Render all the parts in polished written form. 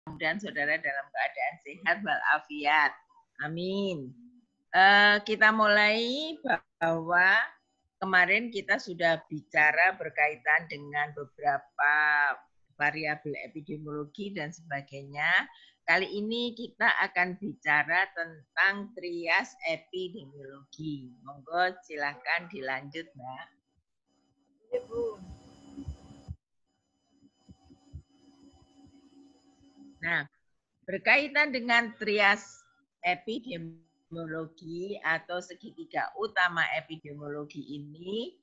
mudah-mudahan saudara dalam keadaan sehat walafiat. Amin. Kita mulai bahwa kemarin kita sudah bicara berkaitan dengan beberapa variabel epidemiologi dan sebagainya. Kali ini kita akan bicara tentang trias epidemiologi. Monggo silahkan dilanjut, Mbak. Nah, berkaitan dengan trias epidemiologi atau segitiga utama epidemiologi ini,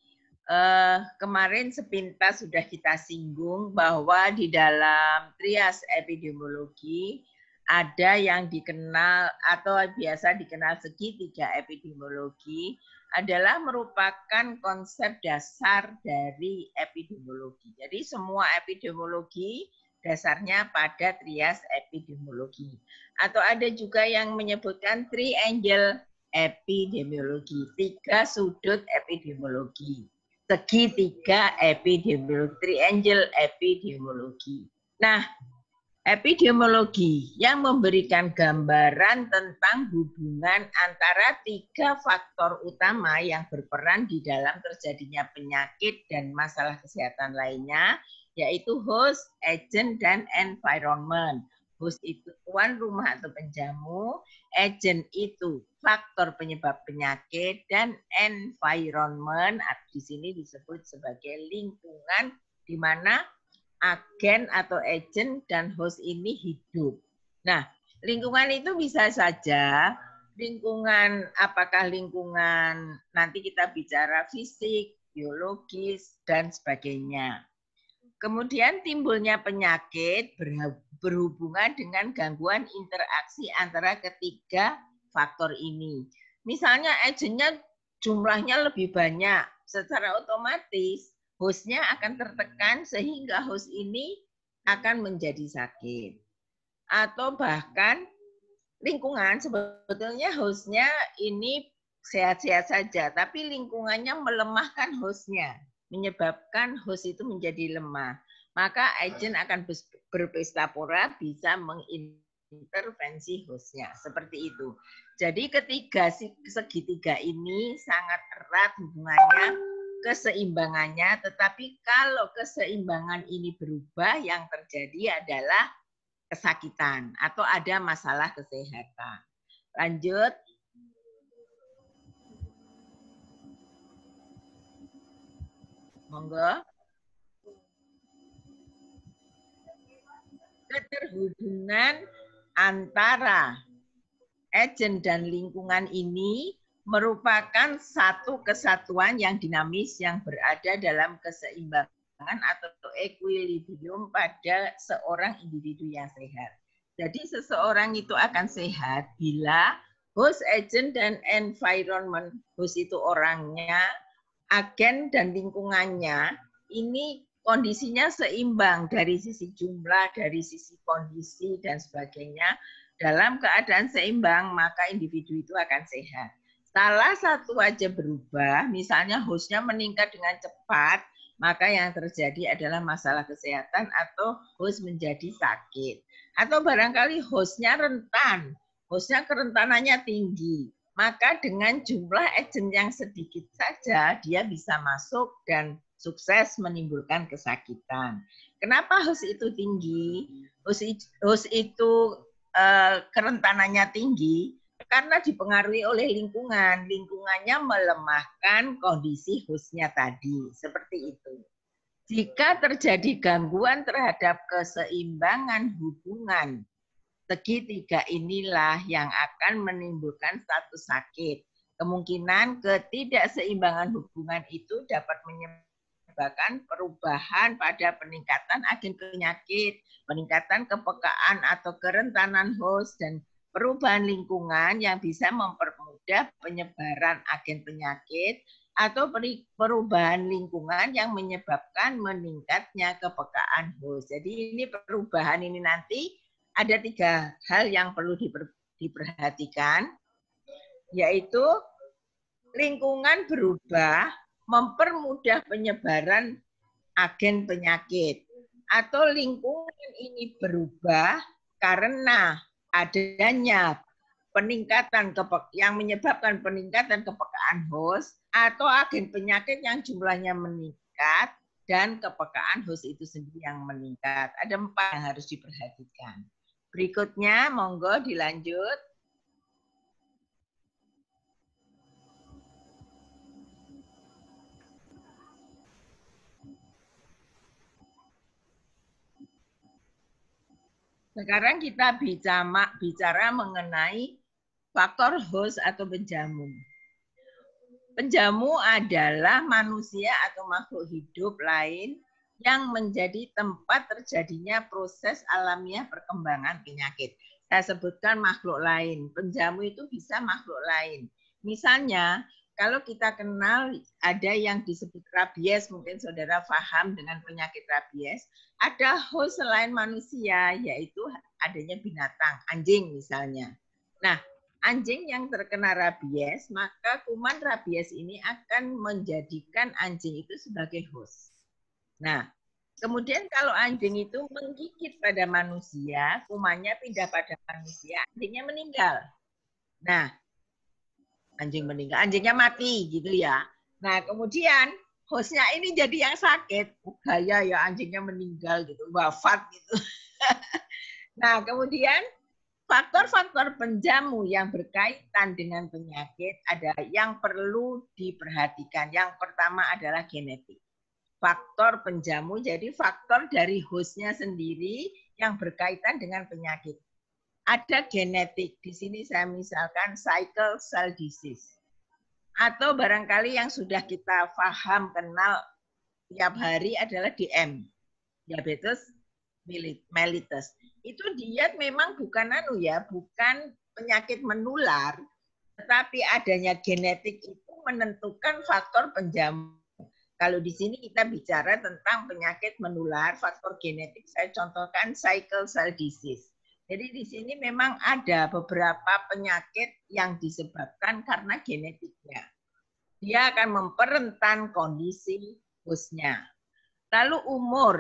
kemarin sepintas sudah kita singgung bahwa di dalam trias epidemiologi ada yang dikenal atau biasa dikenal segitiga epidemiologi adalah merupakan konsep dasar dari epidemiologi. Jadi semua epidemiologi dasarnya pada trias epidemiologi. Atau ada juga yang menyebutkan triangle epidemiologi, 3 sudut epidemiologi, segitiga epidemiologi, triangle epidemiologi. Nah, epidemiologi yang memberikan gambaran tentang hubungan antara 3 faktor utama yang berperan di dalam terjadinya penyakit dan masalah kesehatan lainnya, yaitu host, agent, dan environment. Host itu tuan rumah atau penjamu, agent itu faktor penyebab penyakit, dan environment di sini disebut sebagai lingkungan di mana agen atau agent dan host ini hidup. Nah, lingkungan itu bisa saja lingkungan, apakah lingkungan nanti kita bicara fisik, biologis, dan sebagainya. Kemudian timbulnya penyakit berhubungan dengan gangguan interaksi antara ketiga faktor ini. Misalnya agentnya jumlahnya lebih banyak, secara otomatis hostnya akan tertekan sehingga host ini akan menjadi sakit. Atau bahkan lingkungan, sebetulnya hostnya ini sehat-sehat saja, tapi lingkungannya melemahkan hostnya, menyebabkan host itu menjadi lemah. Maka agent akan berpesta pora bisa mengintervensi hostnya. Seperti itu. Jadi ketiga segitiga ini sangat erat hubungannya, keseimbangannya, tetapi kalau keseimbangan ini berubah, yang terjadi adalah kesakitan atau ada masalah kesehatan. Lanjut. Monggo. Keterhubungan antara agent dan lingkungan ini merupakan satu kesatuan yang dinamis yang berada dalam keseimbangan atau equilibrium pada seorang individu yang sehat. Jadi seseorang itu akan sehat bila host, agent, dan environment, host itu orangnya, agen dan lingkungannya ini kondisinya seimbang dari sisi jumlah, dari sisi kondisi dan sebagainya. Dalam keadaan seimbang, maka individu itu akan sehat. Salah satu aja berubah, misalnya hostnya meningkat dengan cepat, maka yang terjadi adalah masalah kesehatan atau host menjadi sakit. Atau barangkali hostnya rentan, hostnya kerentanannya tinggi, maka dengan jumlah agent yang sedikit saja, dia bisa masuk dan sukses menimbulkan kesakitan. Kenapa host itu tinggi? Host itu kerentanannya tinggi karena dipengaruhi oleh lingkungan. Lingkungannya melemahkan kondisi hostnya tadi. Seperti itu. Jika terjadi gangguan terhadap keseimbangan hubungan, segitiga inilah yang akan menimbulkan status sakit. Kemungkinan ketidakseimbangan hubungan itu dapat menyebabkan perubahan pada peningkatan agen penyakit, peningkatan kepekaan atau kerentanan host, dan perubahan lingkungan yang bisa mempermudah penyebaran agen penyakit atau perubahan lingkungan yang menyebabkan meningkatnya kepekaan host. Jadi ini perubahan ini nanti ada 3 hal yang perlu diperhatikan, yaitu lingkungan berubah, mempermudah penyebaran agen penyakit, atau lingkungan ini berubah, karena adanya peningkatan yang menyebabkan peningkatan kepekaan host atau agen penyakit yang jumlahnya meningkat dan kepekaan host itu sendiri yang meningkat. Ada 4 yang harus diperhatikan. Berikutnya, monggo dilanjut. Sekarang kita bicara mengenai faktor host atau penjamu. Penjamu adalah manusia atau makhluk hidup lain yang menjadi tempat terjadinya proses alamiah perkembangan penyakit. Saya sebutkan makhluk lain. Penjamu itu bisa makhluk lain. Misalnya, kalau kita kenal ada yang disebut rabies, mungkin saudara paham dengan penyakit rabies, ada host selain manusia, yaitu adanya binatang, anjing misalnya. Nah, anjing yang terkena rabies, maka kuman rabies ini akan menjadikan anjing itu sebagai host. Nah, kemudian kalau anjing itu menggigit pada manusia, kumannya pindah pada manusia, anjingnya meninggal. Nah, anjing meninggal, anjingnya mati gitu ya. Nah, kemudian hostnya ini jadi yang sakit, gaya ya anjingnya meninggal gitu, wafat gitu. Nah, kemudian faktor-faktor penjamu yang berkaitan dengan penyakit ada yang perlu diperhatikan. Yang pertama adalah genetik. Faktor penjamu, jadi faktor dari hostnya sendiri yang berkaitan dengan penyakit. Ada genetik, di sini saya misalkan cycle cell disease. Atau barangkali yang sudah kita paham, kenal tiap hari adalah DM, diabetes mellitus. Itu dia memang bukan bukan penyakit menular, tetapi adanya genetik itu menentukan faktor penjamu. Kalau di sini kita bicara tentang penyakit menular, faktor genetik, saya contohkan cycle cell disease. Jadi di sini memang ada beberapa penyakit yang disebabkan karena genetiknya. Dia akan memperentan kondisi hostnya. Lalu umur,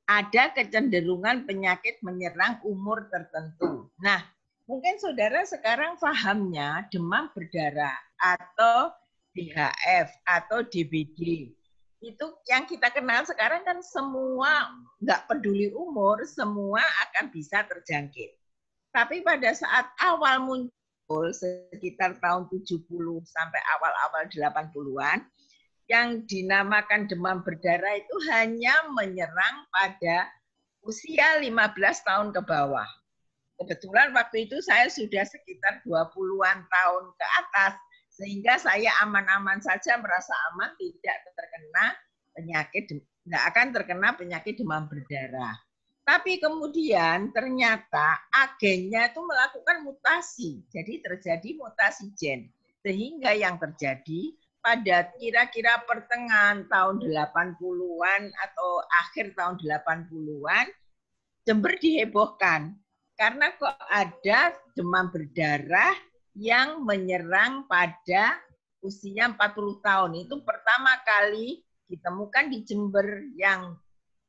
ada kecenderungan penyakit menyerang umur tertentu. Nah, mungkin saudara sekarang pahamnya demam berdarah atau DHF atau DBD. Itu yang kita kenal sekarang kan semua nggak peduli umur, semua akan bisa terjangkit. Tapi pada saat awal muncul sekitar tahun 70 sampai awal-awal 80-an, yang dinamakan demam berdarah itu hanya menyerang pada usia 15 tahun ke bawah. Kebetulan waktu itu saya sudah sekitar 20-an tahun ke atas, sehingga saya aman-aman saja, merasa aman, tidak terkena penyakit, tidak akan terkena penyakit demam berdarah. Tapi kemudian ternyata agennya itu melakukan mutasi, jadi terjadi mutasi gen, sehingga yang terjadi pada kira-kira pertengahan tahun 80-an atau akhir tahun 80-an, Jember dihebohkan karena kok ada demam berdarah yang menyerang pada usia 40 tahun. Itu pertama kali ditemukan di Jember. Yang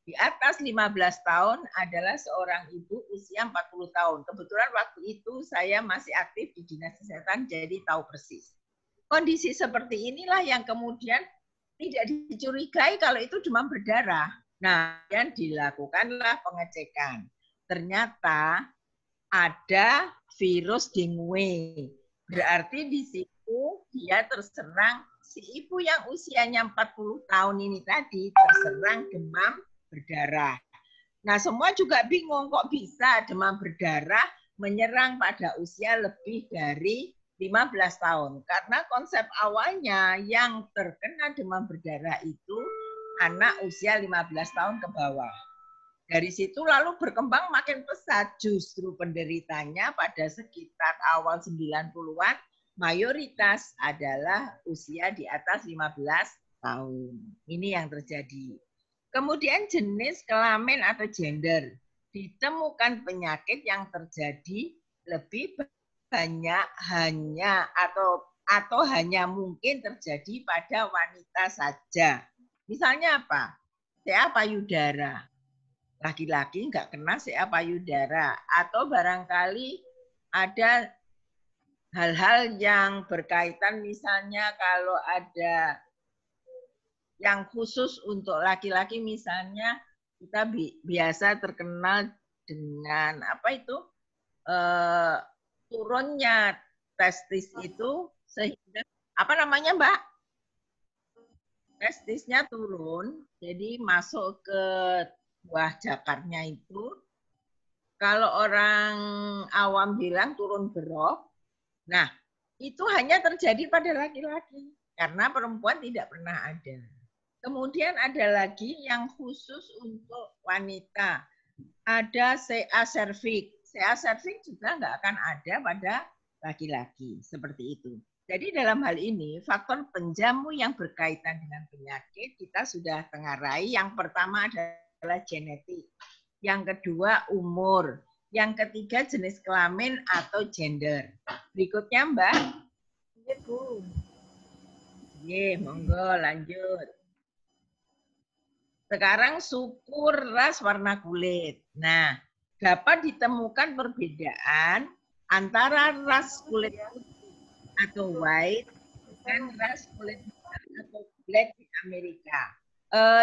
di atas 15 tahun adalah seorang ibu usia 40 tahun. Kebetulan waktu itu saya masih aktif di Dinas Kesehatan, jadi tahu persis. Kondisi seperti inilah yang kemudian tidak dicurigai kalau itu demam berdarah. Nah, yang dilakukanlah pengecekan. Ternyata ada virus dengue. Berarti di situ dia terserang, si ibu yang usianya 40 tahun ini tadi terserang demam berdarah. Nah, semua juga bingung kok bisa demam berdarah menyerang pada usia lebih dari 15 tahun. Karena konsep awalnya yang terkena demam berdarah itu anak usia 15 tahun ke bawah. Dari situ lalu berkembang makin pesat, justru penderitanya pada sekitar awal 90-an mayoritas adalah usia di atas 15 tahun. Ini yang terjadi. Kemudian jenis kelamin atau gender. Ditemukan penyakit yang terjadi lebih banyak hanya atau hanya mungkin terjadi pada wanita saja. Misalnya apa? CA payudara. laki-laki nggak kena CA payudara. Atau barangkali ada hal-hal yang berkaitan, misalnya kalau ada yang khusus untuk laki-laki, misalnya kita biasa terkenal dengan apa itu turunnya testis itu, sehingga apa namanya Mbak? Testisnya turun, jadi masuk ke buah jakarnya itu. Kalau orang awam bilang turun berok. Nah, itu hanya terjadi pada laki-laki karena perempuan tidak pernah ada. Kemudian ada lagi yang khusus untuk wanita. Ada CA cervix. CA cervix juga nggak akan ada pada laki-laki. Seperti itu. Jadi dalam hal ini, faktor penjamu yang berkaitan dengan penyakit kita sudah tengarai. Yang pertama adalah genetik. Yang kedua, umur. Yang ketiga, jenis kelamin atau gender. Berikutnya, Mbak. Ye, monggo lanjut. Sekarang suku, ras, warna kulit. Nah, dapat ditemukan perbedaan antara ras kulit putih atau white dan ras kulit hitam atau black di Amerika.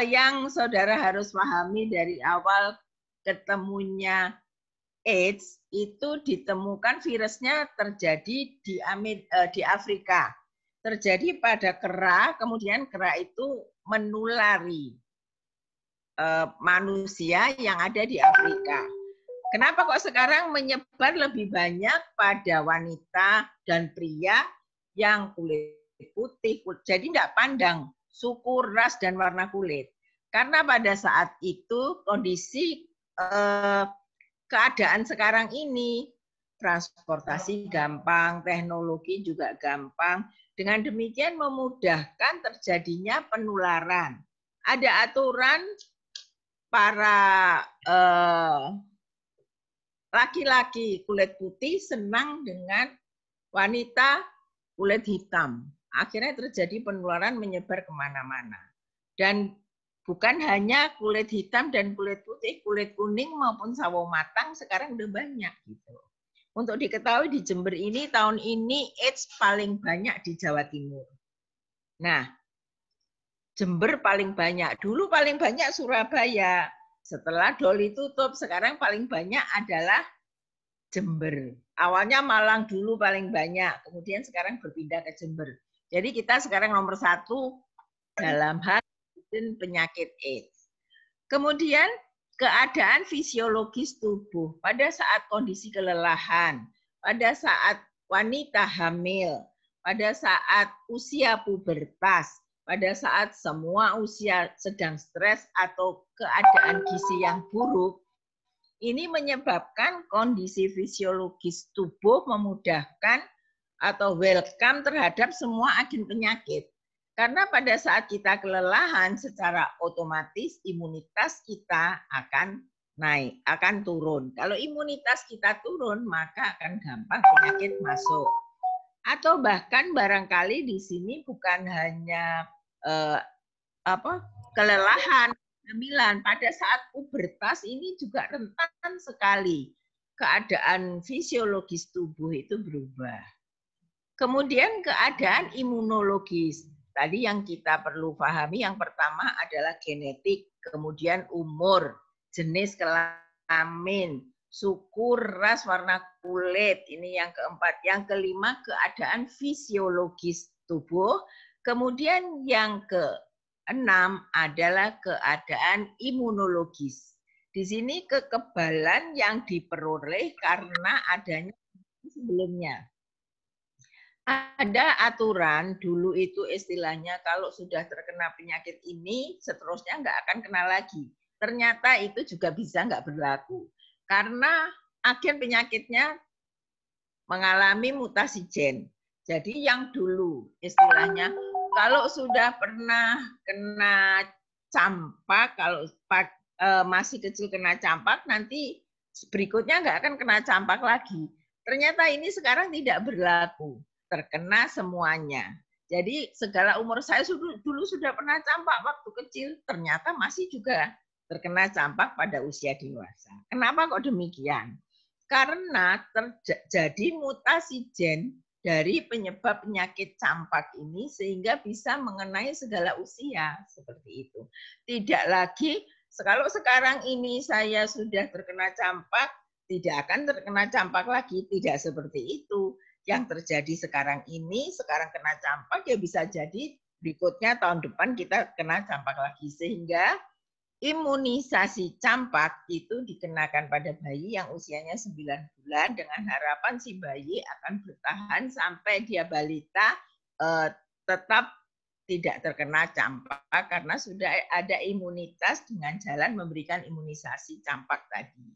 Yang saudara harus pahami dari awal ketemunya AIDS itu ditemukan virusnya terjadi di Afrika. Terjadi pada kera, kemudian kera itu menulari manusia yang ada di Afrika. Kenapa kok sekarang menyebar lebih banyak pada wanita dan pria yang kulit putih? Jadi tidak pandang suku, ras, dan warna kulit. Karena pada saat itu kondisi keadaan sekarang ini, transportasi gampang, teknologi juga gampang. Dengan demikian memudahkan terjadinya penularan. Ada aturan para laki-laki kulit putih senang dengan wanita kulit hitam. Akhirnya terjadi penularan menyebar kemana-mana. Dan bukan hanya kulit hitam dan kulit putih, kulit kuning maupun sawo matang sekarang udah banyak gitu. Untuk diketahui di Jember ini tahun ini AIDS paling banyak di Jawa Timur. Nah, Jember paling banyak. Dulu paling banyak Surabaya. Setelah Doli tutup, sekarang paling banyak adalah Jember. Awalnya Malang dulu paling banyak, kemudian sekarang berpindah ke Jember. Jadi kita sekarang nomor 1 dalam hal penyakit AIDS. Kemudian keadaan fisiologis tubuh pada saat kondisi kelelahan, pada saat wanita hamil, pada saat usia pubertas, pada saat semua usia sedang stres atau keadaan gizi yang buruk, ini menyebabkan kondisi fisiologis tubuh memudahkan atau welcome terhadap semua agen penyakit. Karena pada saat kita kelelahan, secara otomatis imunitas kita akan naik, akan turun. Kalau imunitas kita turun, maka akan gampang penyakit masuk. Atau bahkan barangkali di sini bukan hanya kelelahan, kehamilan, pada saat pubertas ini juga rentan sekali keadaan fisiologis tubuh itu berubah. Kemudian keadaan imunologis. Tadi yang kita perlu pahami yang pertama adalah genetik, kemudian umur, jenis kelamin, suku, ras, warna kulit. Ini yang keempat. Yang kelima keadaan fisiologis tubuh. Kemudian yang keenam adalah keadaan imunologis. Di sini kekebalan yang diperoleh karena adanya sebelumnya. Ada aturan, dulu itu istilahnya kalau sudah terkena penyakit ini, seterusnya nggak akan kena lagi. Ternyata itu juga bisa nggak berlaku. Karena agen penyakitnya mengalami mutasi gen. Jadi yang dulu istilahnya, kalau sudah pernah kena campak, kalau masih kecil kena campak, nanti berikutnya nggak akan kena campak lagi. Ternyata ini sekarang tidak berlaku. Terkena semuanya. Jadi segala umur saya dulu sudah pernah campak waktu kecil, ternyata masih juga terkena campak pada usia dewasa. Kenapa kok demikian? Karena terjadi mutasi gen dari penyebab penyakit campak ini sehingga bisa mengenai segala usia seperti itu. Tidak lagi kalau sekarang ini saya sudah terkena campak, tidak akan terkena campak lagi, tidak seperti itu. Yang terjadi sekarang ini, sekarang kena campak ya bisa jadi berikutnya tahun depan kita kena campak lagi sehingga imunisasi campak itu dikenakan pada bayi yang usianya 9 bulan dengan harapan si bayi akan bertahan sampai dia balita tetap tidak terkena campak karena sudah ada imunitas dengan jalan memberikan imunisasi campak tadi.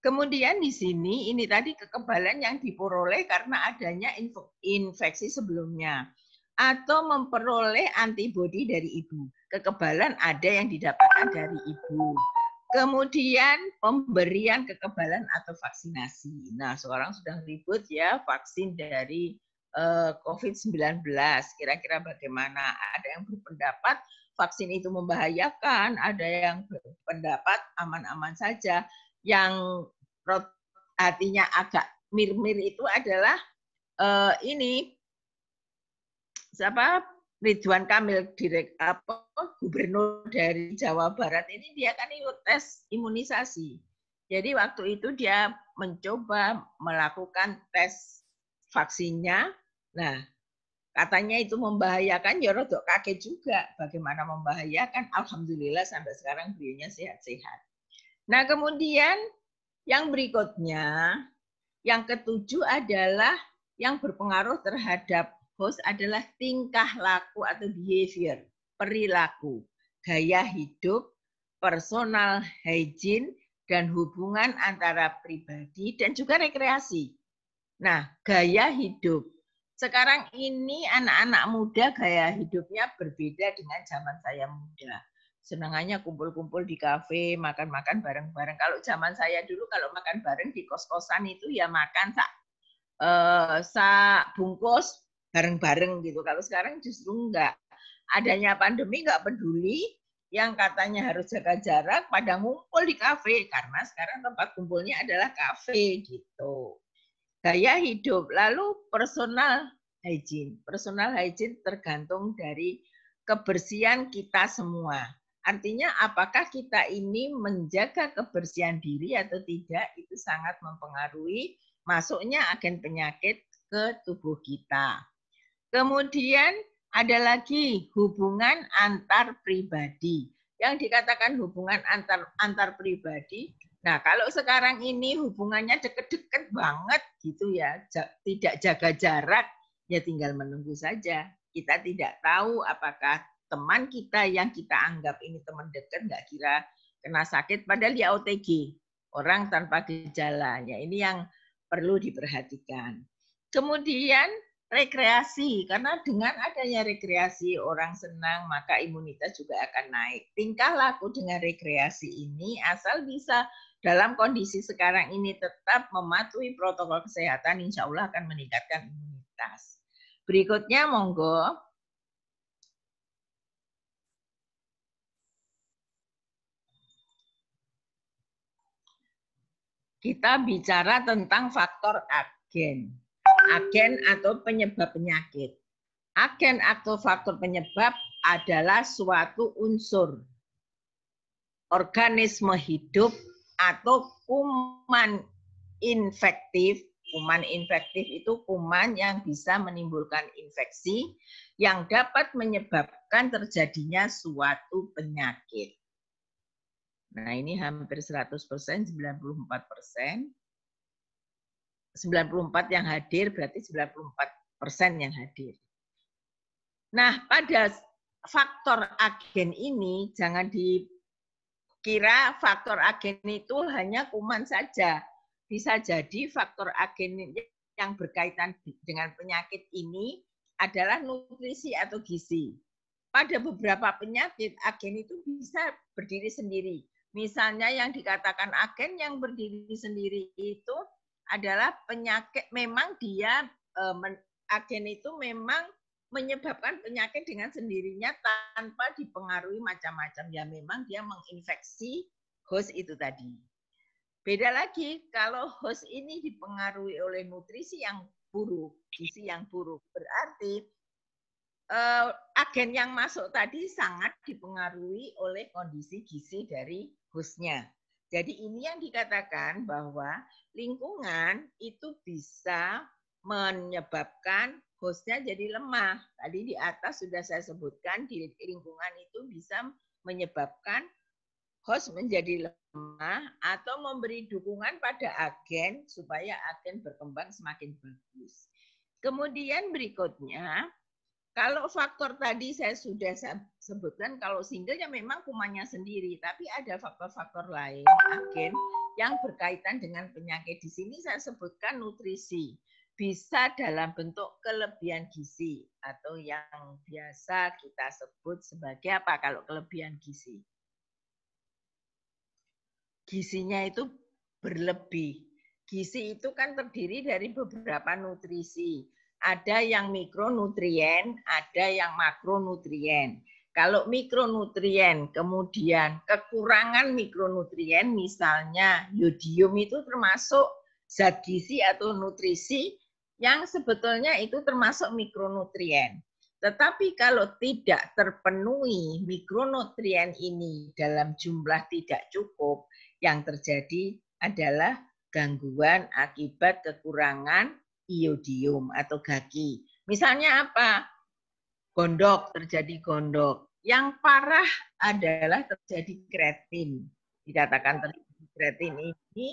Kemudian di sini ini tadi kekebalan yang diperoleh karena adanya infeksi sebelumnya atau memperoleh antibodi dari ibu. Kekebalan ada yang didapatkan dari ibu. Kemudian pemberian kekebalan atau vaksinasi. Nah, sekarang sudah ribut ya vaksin dari COVID-19. Kira-kira bagaimana? Ada yang berpendapat vaksin itu membahayakan, ada yang berpendapat aman-aman saja. Yang hatinya agak mir-mir itu adalah ini siapa Ridwan Kamil gubernur dari Jawa Barat ini dia kan ikut tes imunisasi. Jadi waktu itu dia mencoba melakukan tes vaksinnya. Nah, katanya itu membahayakan, ya rodok kaget juga. Bagaimana membahayakan? Alhamdulillah sampai sekarang beliaunya sehat-sehat. Nah, kemudian yang berikutnya, yang ketujuh adalah yang berpengaruh terhadap host adalah tingkah laku atau behavior, perilaku, gaya hidup, personal hygiene, dan hubungan antara pribadi dan juga rekreasi. Nah, gaya hidup. Sekarang ini anak-anak muda gaya hidupnya berbeda dengan zaman saya muda. Senangannya kumpul-kumpul di kafe, makan-makan bareng-bareng. Kalau zaman saya dulu kalau makan bareng di kos-kosan itu ya makan sak bungkus bareng-bareng gitu. Kalau sekarang justru enggak. Adanya pandemi enggak peduli, yang katanya harus jaga jarak pada ngumpul di kafe karena sekarang tempat kumpulnya adalah kafe gitu. Gaya hidup, lalu personal hygiene. Personal hygiene tergantung dari kebersihan kita semua. Artinya apakah kita ini menjaga kebersihan diri atau tidak, itu sangat mempengaruhi masuknya agen penyakit ke tubuh kita. Kemudian ada lagi hubungan antar pribadi. Yang dikatakan hubungan antar pribadi, nah kalau sekarang ini hubungannya deket-deket banget gitu ya, tidak jaga jarak, ya tinggal menunggu saja. Kita tidak tahu apakah teman kita yang kita anggap ini teman dekat nggak kira kena sakit, padahal dia OTG, orang tanpa gejala. Ya, ini yang perlu diperhatikan. Kemudian rekreasi, karena dengan adanya rekreasi orang senang, maka imunitas juga akan naik. Tingkah laku dengan rekreasi ini asal bisa dalam kondisi sekarang ini tetap mematuhi protokol kesehatan, insya Allah akan meningkatkan imunitas. Berikutnya, monggo. Kita bicara tentang faktor agen. Agen atau penyebab penyakit. Agen atau faktor penyebab adalah suatu unsur organisme hidup atau kuman infektif. Kuman infektif itu kuman yang bisa menimbulkan infeksi yang dapat menyebabkan terjadinya suatu penyakit. Nah, ini hampir 100%, 94%. 94 yang hadir berarti 94% yang hadir. Nah, pada faktor agen ini jangan dikira faktor agen itu hanya kuman saja. Bisa jadi faktor agen yang berkaitan dengan penyakit ini adalah nutrisi atau gizi. Pada beberapa penyakit, agen itu bisa berdiri sendiri. Misalnya yang dikatakan agen yang berdiri sendiri itu adalah penyakit, memang dia agen itu memang menyebabkan penyakit dengan sendirinya tanpa dipengaruhi macam-macam. Ya memang dia menginfeksi host itu tadi. Beda lagi kalau host ini dipengaruhi oleh nutrisi yang buruk, gizi yang buruk. Berarti agen yang masuk tadi sangat dipengaruhi oleh kondisi gizi dari hostnya. Jadi ini yang dikatakan bahwa lingkungan itu bisa menyebabkan hostnya jadi lemah. Tadi di atas sudah saya sebutkan di lingkungan itu bisa menyebabkan host menjadi lemah atau memberi dukungan pada agen supaya agen berkembang semakin bagus. Kemudian berikutnya, kalau faktor tadi saya sudah sebutkan, kalau single ya memang kumannya sendiri, tapi ada faktor-faktor lain, agen yang berkaitan dengan penyakit. Di sini saya sebutkan nutrisi. Bisa dalam bentuk kelebihan gizi atau yang biasa kita sebut sebagai apa kalau kelebihan gizi? Gizinya itu berlebih. Gizi itu kan terdiri dari beberapa nutrisi. Ada yang mikronutrien, ada yang makronutrien. Kalau mikronutrien, kemudian kekurangan mikronutrien, misalnya yodium itu termasuk zat gizi atau nutrisi yang sebetulnya itu termasuk mikronutrien. Tetapi kalau tidak terpenuhi mikronutrien ini dalam jumlah tidak cukup, yang terjadi adalah gangguan akibat kekurangan iodium atau Gagi. Misalnya apa? Gondok, terjadi gondok. Yang parah adalah terjadi kreatin. Dikatakan terjadi kreatin ini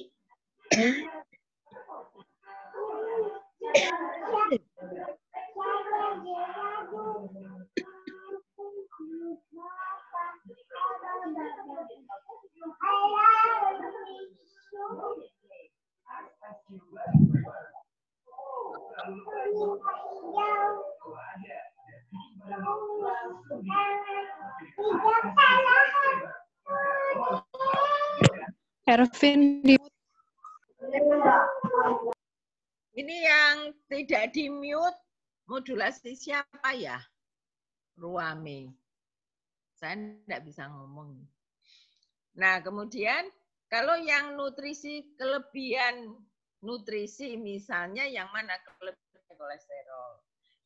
Ervin ini yang tidak di mute, modulasi siapa ya? Ruame. Saya tidak bisa ngomong. Nah, kemudian kalau yang nutrisi, kelebihan nutrisi misalnya yang mana? Kelebihan kolesterol,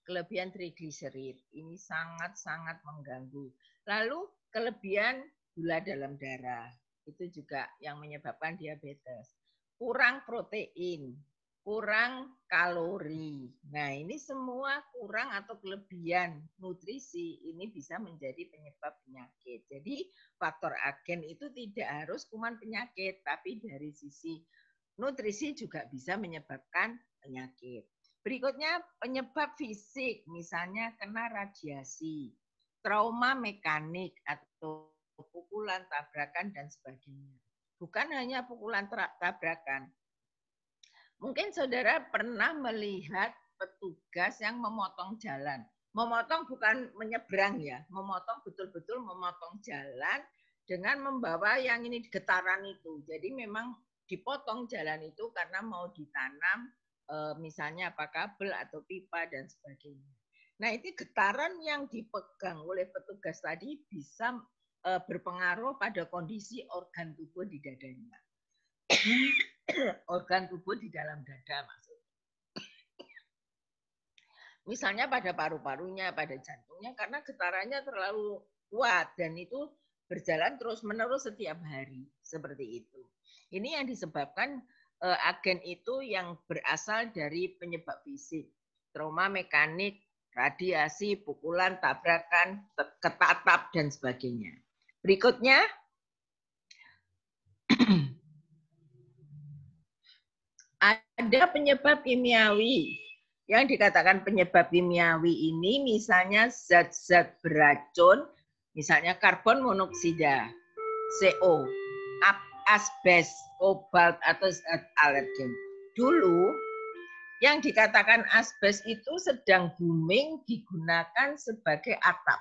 kelebihan trigliserid, ini sangat-sangat mengganggu. Lalu kelebihan gula dalam darah, itu juga yang menyebabkan diabetes. Kurang protein, kurang kalori. Nah, ini semua kurang atau kelebihan nutrisi ini bisa menjadi penyebab penyakit. Jadi, faktor agen itu tidak harus kuman penyakit, tapi dari sisi nutrisi juga bisa menyebabkan penyakit. Berikutnya, penyebab fisik, misalnya kena radiasi, trauma mekanik atau pukulan, tabrakan, dan sebagainya. Bukan hanya pukulan tabrakan. Mungkin saudara pernah melihat petugas yang memotong jalan. Memotong bukan menyeberang ya, memotong betul-betul memotong jalan dengan membawa yang ini getaran itu. Jadi memang dipotong jalan itu karena mau ditanam misalnya apa kabel atau pipa dan sebagainya. Nah, itu getaran yang dipegang oleh petugas tadi bisa berpengaruh pada kondisi organ tubuh di dadanya. Organ tubuh di dalam dada maksudnya. Misalnya pada paru-parunya, pada jantungnya karena getarannya terlalu kuat dan itu berjalan terus-menerus setiap hari seperti itu. Ini yang disebabkan agen itu yang berasal dari penyebab fisik, trauma mekanik, radiasi, pukulan, tabrakan, ketatap dan sebagainya. Berikutnya ada penyebab kimiawi. Yang dikatakan penyebab kimiawi ini misalnya zat-zat beracun, misalnya karbon monoksida, CO, asbes, kobalt, atau zat alergen. Dulu yang dikatakan asbes itu sedang booming digunakan sebagai atap.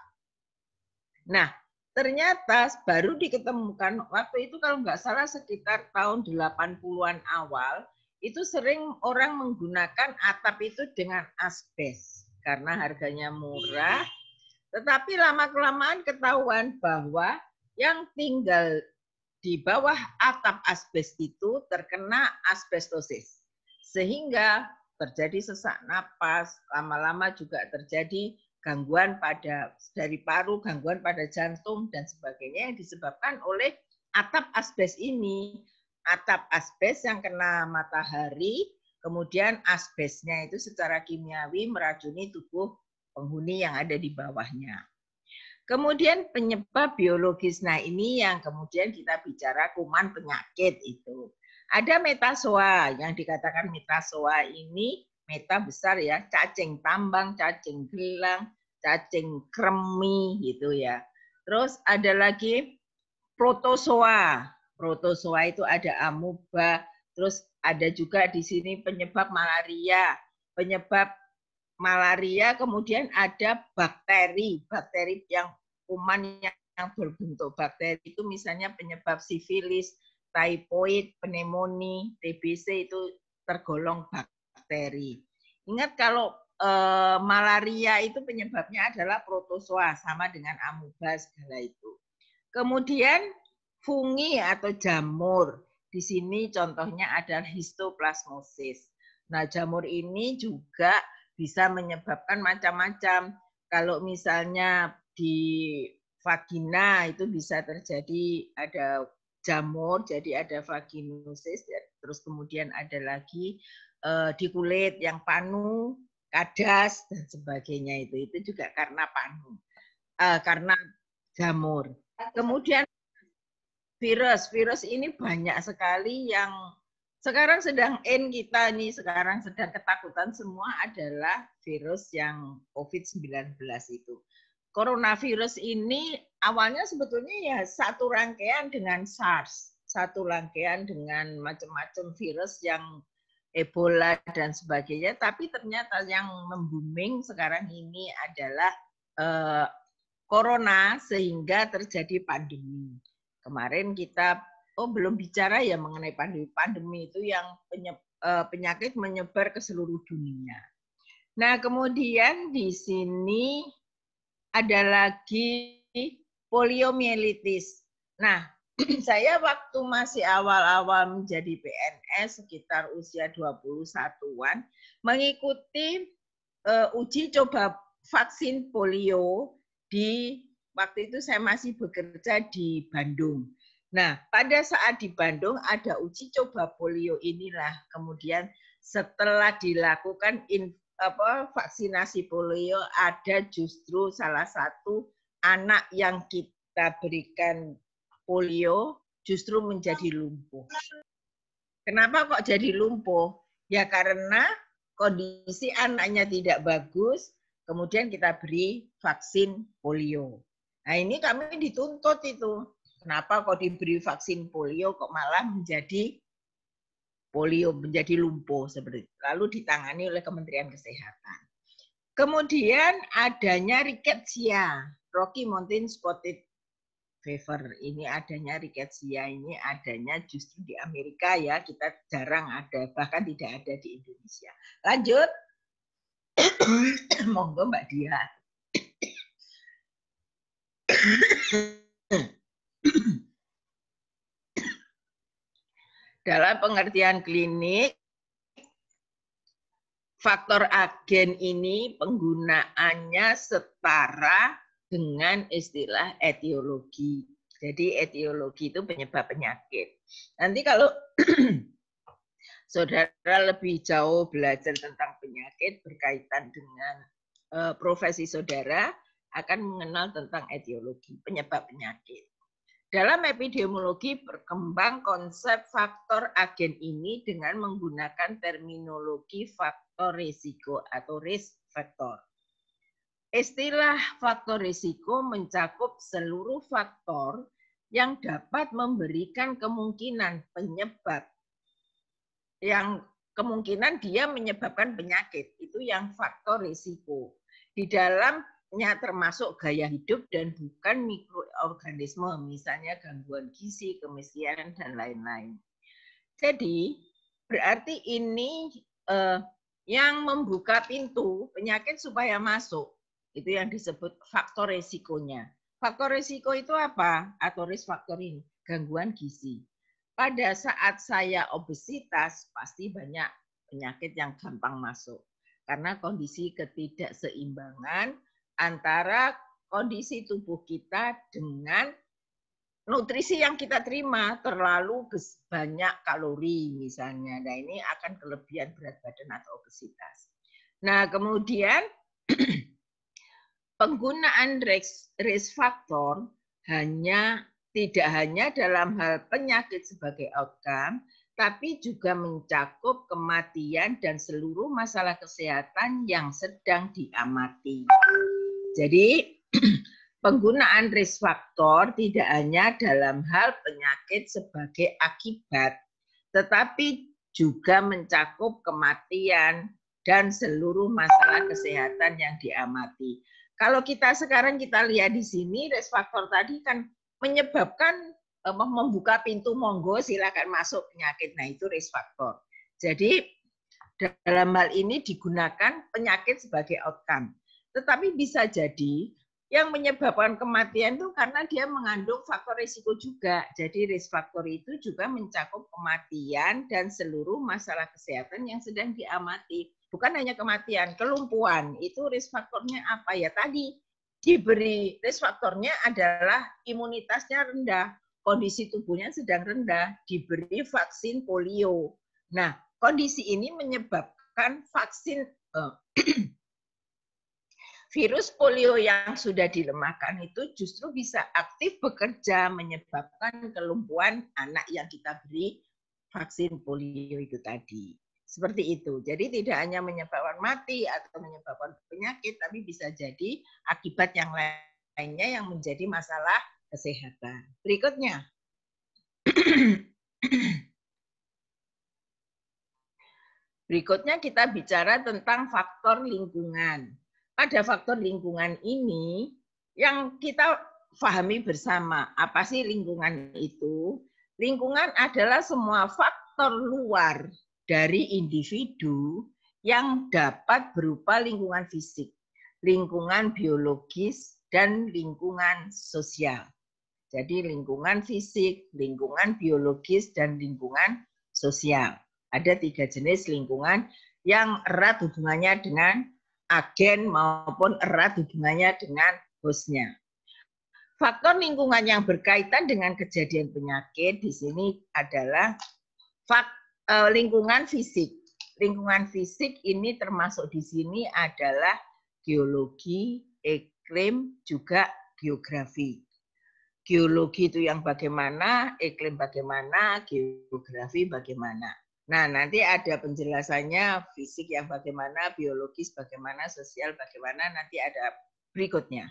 Nah, ternyata baru diketemukan waktu itu kalau nggak salah sekitar tahun 80-an awal, itu sering orang menggunakan atap itu dengan asbes. karena harganya murah. Tetapi lama-kelamaan ketahuan bahwa yang tinggal di bawah atap asbes itu terkena asbestosis. Sehingga terjadi sesak napas, lama-lama juga terjadi gangguan dari paru, gangguan pada jantung, dan sebagainya yang disebabkan oleh atap asbes ini. Atap asbes yang kena matahari, kemudian asbesnya itu secara kimiawi meracuni tubuh penghuni yang ada di bawahnya. Kemudian penyebab biologis, nah ini yang kemudian kita bicara kuman penyakit itu. Ada metazoa, yang dikatakan metazoa ini, meta besar ya, cacing tambang, cacing gelang, cacing kremi gitu ya. Terus ada lagi protozoa. Protozoa itu ada amuba, terus ada juga di sini penyebab malaria, kemudian ada bakteri yang kuman yang berbentuk bakteri itu misalnya penyebab sifilis, typhoid, pneumonia, TBC itu tergolong bakteri. Ingat kalau malaria itu penyebabnya adalah protozoa sama dengan amuba segala itu. Kemudian fungi atau jamur. Di sini contohnya adalah histoplasmosis. Nah, jamur ini juga bisa menyebabkan macam-macam. Kalau misalnya di vagina itu bisa terjadi ada jamur, jadi ada vaginosis, terus kemudian ada lagi di kulit yang panu, kadas dan sebagainya itu juga karena panu, karena jamur. Kemudian virus ini banyak sekali yang sekarang sedang kita nih, sekarang sedang ketakutan semua adalah virus yang COVID-19 itu. Coronavirus ini awalnya sebetulnya ya satu rangkaian dengan SARS, satu rangkaian dengan macam-macam virus yang Ebola dan sebagainya, tapi ternyata yang membooming sekarang ini adalah corona sehingga terjadi pandemi. Kemarin kita belum bicara ya mengenai pandemi. Pandemi itu yang penyakit menyebar ke seluruh dunia. Nah, kemudian di sini ada lagi poliomielitis. Nah, saya waktu masih awal-awal menjadi PNS sekitar usia 21-an mengikuti uji coba vaksin polio di waktu itu saya masih bekerja di Bandung. Nah, pada saat di Bandung ada uji coba polio inilah kemudian setelah dilakukan vaksinasi polio ada justru salah satu anak yang kita berikan polio justru menjadi lumpuh. Kenapa kok jadi lumpuh? Ya karena kondisi anaknya tidak bagus, kemudian kita beri vaksin polio. Nah ini kami dituntut itu. Kenapa kok diberi vaksin polio kok malah menjadi polio, menjadi lumpuh seperti itu. Lalu ditangani oleh Kementerian Kesehatan. Kemudian adanya rickettsia, Rocky Mountain Spotted Fever. Ini adanya rickettsia, ini adanya justru di Amerika ya, kita jarang ada, bahkan tidak ada di Indonesia. Lanjut. Monggo Mbak Dia. Dalam pengertian klinik, faktor agen ini penggunaannya setara dengan istilah etiologi. Jadi etiologi itu penyebab penyakit. Nanti kalau saudara lebih jauh belajar tentang penyakit berkaitan dengan profesi saudara, akan mengenal tentang etiologi, penyebab penyakit. Dalam epidemiologi berkembang konsep faktor agen ini dengan menggunakan terminologi faktor risiko atau risk factor. Istilah faktor risiko mencakup seluruh faktor yang dapat memberikan kemungkinan penyebab, yang kemungkinan dia menyebabkan penyakit, itu yang faktor risiko. Di dalamnya termasuk gaya hidup dan bukan mikroorganisme, misalnya gangguan gizi, kemiskinan, dan lain-lain. Jadi berarti ini yang membuka pintu penyakit supaya masuk. Itu yang disebut faktor resikonya. Faktor resiko itu apa? Atau risk factor ini, gangguan gizi. Pada saat saya obesitas, pasti banyak penyakit yang gampang masuk. Karena kondisi ketidakseimbangan antara kondisi tubuh kita dengan nutrisi yang kita terima, terlalu banyak kalori misalnya. Nah, ini akan kelebihan berat badan atau obesitas. Nah, kemudian penggunaan risk factor tidak hanya dalam hal penyakit sebagai outcome, tapi juga mencakup kematian dan seluruh masalah kesehatan yang sedang diamati. Jadi, penggunaan risk factor tidak hanya dalam hal penyakit sebagai akibat, tetapi juga mencakup kematian dan seluruh masalah kesehatan yang diamati. Kalau sekarang kita lihat di sini, risk factor tadi kan menyebabkan membuka pintu, monggo silakan masuk penyakit. Nah, itu risk factor. Jadi dalam hal ini digunakan penyakit sebagai outcome. Tetapi bisa jadi yang menyebabkan kematian itu karena dia mengandung faktor risiko juga. Jadi risk factor itu juga mencakup kematian dan seluruh masalah kesehatan yang sedang diamati. Bukan hanya kematian, kelumpuhan. Itu risk factornya apa ya? Tadi diberi risk factornya adalah imunitasnya rendah, kondisi tubuhnya sedang rendah, diberi vaksin polio. Nah, kondisi ini menyebabkan vaksin virus polio yang sudah dilemahkan itu justru bisa aktif bekerja menyebabkan kelumpuhan anak yang kita beri vaksin polio itu tadi. Seperti itu. Jadi tidak hanya menyebabkan mati atau menyebabkan penyakit, tapi bisa jadi akibat yang lainnya yang menjadi masalah kesehatan. Berikutnya. Berikutnya kita bicara tentang faktor lingkungan. Pada faktor lingkungan ini yang kita pahami bersama. Apa sih lingkungan itu? Lingkungan adalah semua faktor luar dari individu yang dapat berupa lingkungan fisik, lingkungan biologis, dan lingkungan sosial. Jadi lingkungan fisik, lingkungan biologis, dan lingkungan sosial. Ada 3 jenis lingkungan yang erat hubungannya dengan agen maupun erat hubungannya dengan hostnya. Faktor lingkungan yang berkaitan dengan kejadian penyakit di sini adalah lingkungan fisik. Lingkungan fisik ini termasuk di sini adalah geologi, iklim, juga geografi. Geologi itu yang bagaimana, iklim bagaimana, geografi bagaimana. Nah, nanti ada penjelasannya fisik yang bagaimana, biologis bagaimana, sosial bagaimana, nanti ada berikutnya.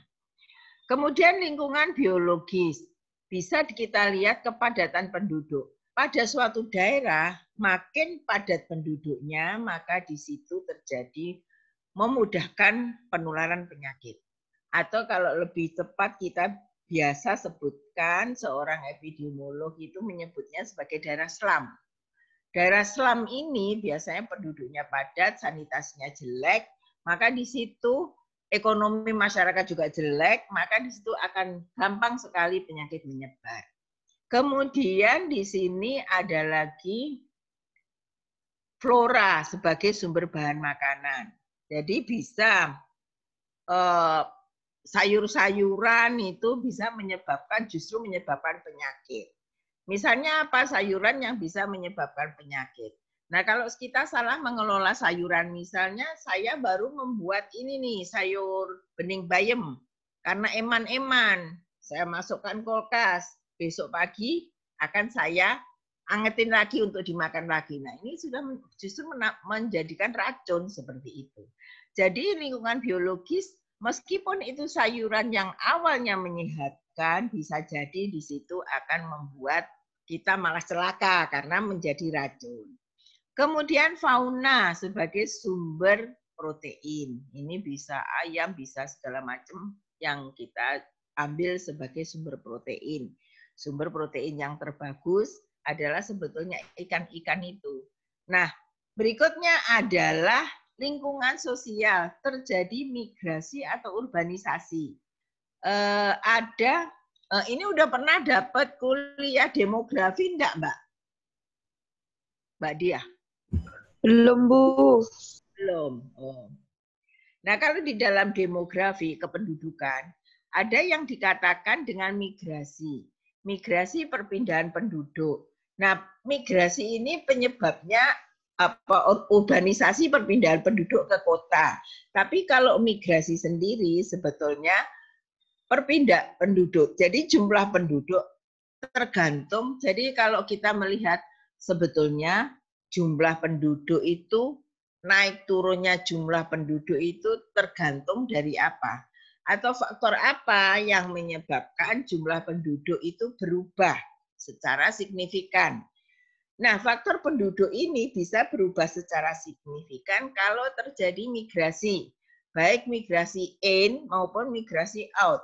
Kemudian lingkungan biologis. Bisa kita lihat kepadatan penduduk. Pada suatu daerah, makin padat penduduknya, maka di situ terjadi memudahkan penularan penyakit. Atau kalau lebih tepat kita biasa sebutkan, seorang epidemiolog itu menyebutnya sebagai daerah slum. Daerah slum ini biasanya penduduknya padat, sanitasinya jelek, maka di situ ekonomi masyarakat juga jelek, maka di situ akan gampang sekali penyakit menyebar. Kemudian di sini ada lagi flora sebagai sumber bahan makanan. Jadi bisa sayur-sayuran itu bisa justru menyebabkan penyakit. Misalnya apa sayuran yang bisa menyebabkan penyakit. Nah, kalau kita salah mengelola sayuran, misalnya saya baru membuat ini nih, sayur bening bayam. Karena eman-eman, saya masukkan kulkas. Besok pagi akan saya angetin lagi untuk dimakan lagi. Nah, ini sudah justru menjadikan racun seperti itu. Jadi lingkungan biologis, meskipun itu sayuran yang awalnya menyehatkan, bisa jadi di situ akan membuat kita malah celaka karena menjadi racun. Kemudian fauna sebagai sumber protein. Ini bisa ayam, bisa segala macam yang kita ambil sebagai sumber protein. Sumber protein yang terbagus adalah sebetulnya ikan-ikan itu. Nah, berikutnya adalah lingkungan sosial, terjadi migrasi atau urbanisasi. Ini udah pernah dapat kuliah demografi enggak, Mbak? Mbak Dia? Belum, Bu. Belum. Oh. Nah, kalau di dalam demografi kependudukan, ada yang dikatakan dengan migrasi. Migrasi perpindahan penduduk. Nah, migrasi ini penyebabnya urbanisasi perpindahan penduduk ke kota. Tapi kalau migrasi sendiri sebetulnya perpindah penduduk. Jadi jumlah penduduk tergantung. Jadi kalau kita melihat sebetulnya jumlah penduduk itu naik turunnya jumlah penduduk itu tergantung dari apa? Atau faktor apa yang menyebabkan jumlah penduduk itu berubah secara signifikan? Nah, faktor penduduk ini bisa berubah secara signifikan kalau terjadi migrasi, baik migrasi in maupun migrasi out,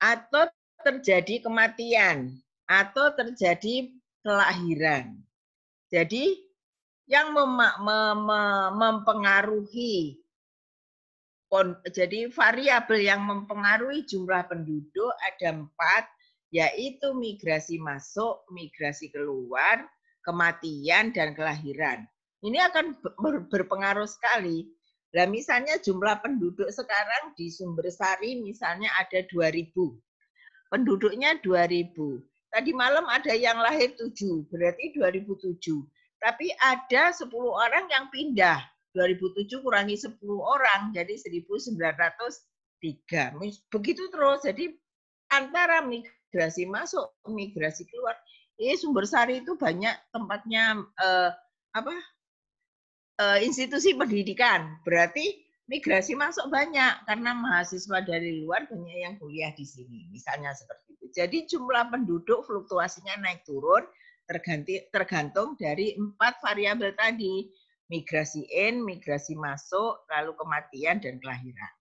atau terjadi kematian, atau terjadi kelahiran. Jadi, yang mempengaruhi, jadi variabel yang mempengaruhi jumlah penduduk ada 4, yaitu migrasi masuk, migrasi keluar, kematian, dan kelahiran. Ini akan berpengaruh sekali. Nah, misalnya jumlah penduduk sekarang di Sumbersari misalnya ada 2.000. Penduduknya 2.000. Tadi malam ada yang lahir 7, berarti 2007. Tapi ada 10 orang yang pindah. 2007 kurangi 10 orang, jadi 1903. Begitu terus. Jadi antara migrasi masuk, migrasi keluar. Ini Sumbersari itu banyak tempatnya institusi pendidikan. Berarti migrasi masuk banyak karena mahasiswa dari luar banyak yang kuliah di sini. Misalnya seperti itu. Jadi jumlah penduduk fluktuasinya naik turun tergantung dari 4 variabel tadi. Migrasi in, migrasi masuk, lalu kematian dan kelahiran.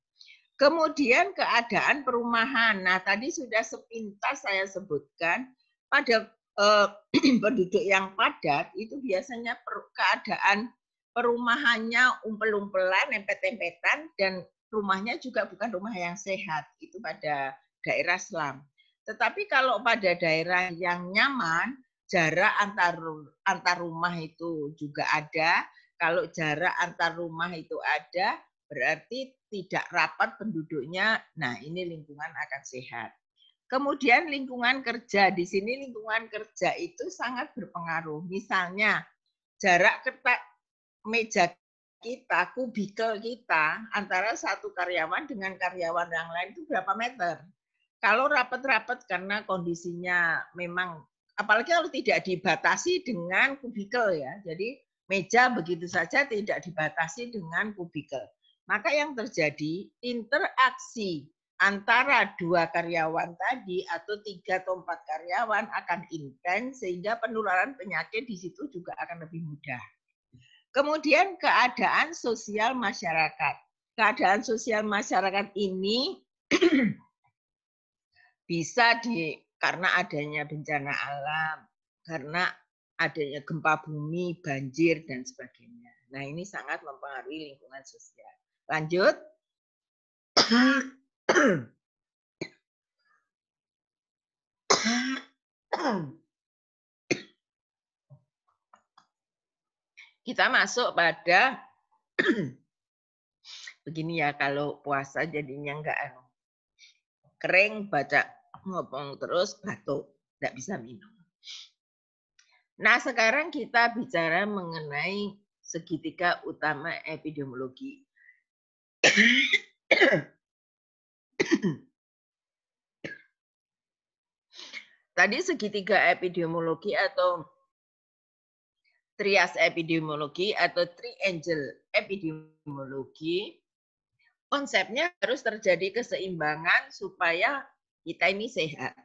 Kemudian keadaan perumahan. Nah, tadi sudah sepintas saya sebutkan pada penduduk yang padat itu biasanya keadaan perumahannya umpel-umpelan, empet-empetan, dan rumahnya juga bukan rumah yang sehat. Itu pada daerah slum. Tetapi kalau pada daerah yang nyaman, jarak antar rumah itu juga ada. Kalau jarak antar rumah itu ada, berarti tidak rapat penduduknya. Nah, ini lingkungan akan sehat. Kemudian lingkungan kerja. Di sini lingkungan kerja itu sangat berpengaruh. Misalnya, jarak meja kita, kubikel kita, antara satu karyawan dengan karyawan yang lain itu berapa meter. Kalau rapat-rapat karena kondisinya memang, apalagi kalau tidak dibatasi dengan kubikel ya, jadi meja begitu saja tidak dibatasi dengan kubikel. Maka yang terjadi, interaksi antara 2 karyawan tadi atau 3 atau 4 karyawan akan intens sehingga penularan penyakit di situ juga akan lebih mudah. Kemudian keadaan sosial masyarakat. Keadaan sosial masyarakat ini bisa karena adanya bencana alam, karena adanya gempa bumi, banjir, dan sebagainya. Nah, ini sangat mempengaruhi lingkungan sosial. Lanjut. Kita masuk pada begini ya, kalau puasa jadinya enggak kering, baca ngomong terus, batuk, enggak bisa minum. Nah, sekarang kita bicara mengenai segitiga utama epidemiologi. Tadi segitiga epidemiologi atau trias epidemiologi atau triangle epidemiologi, konsepnya harus terjadi keseimbangan supaya kita ini sehat.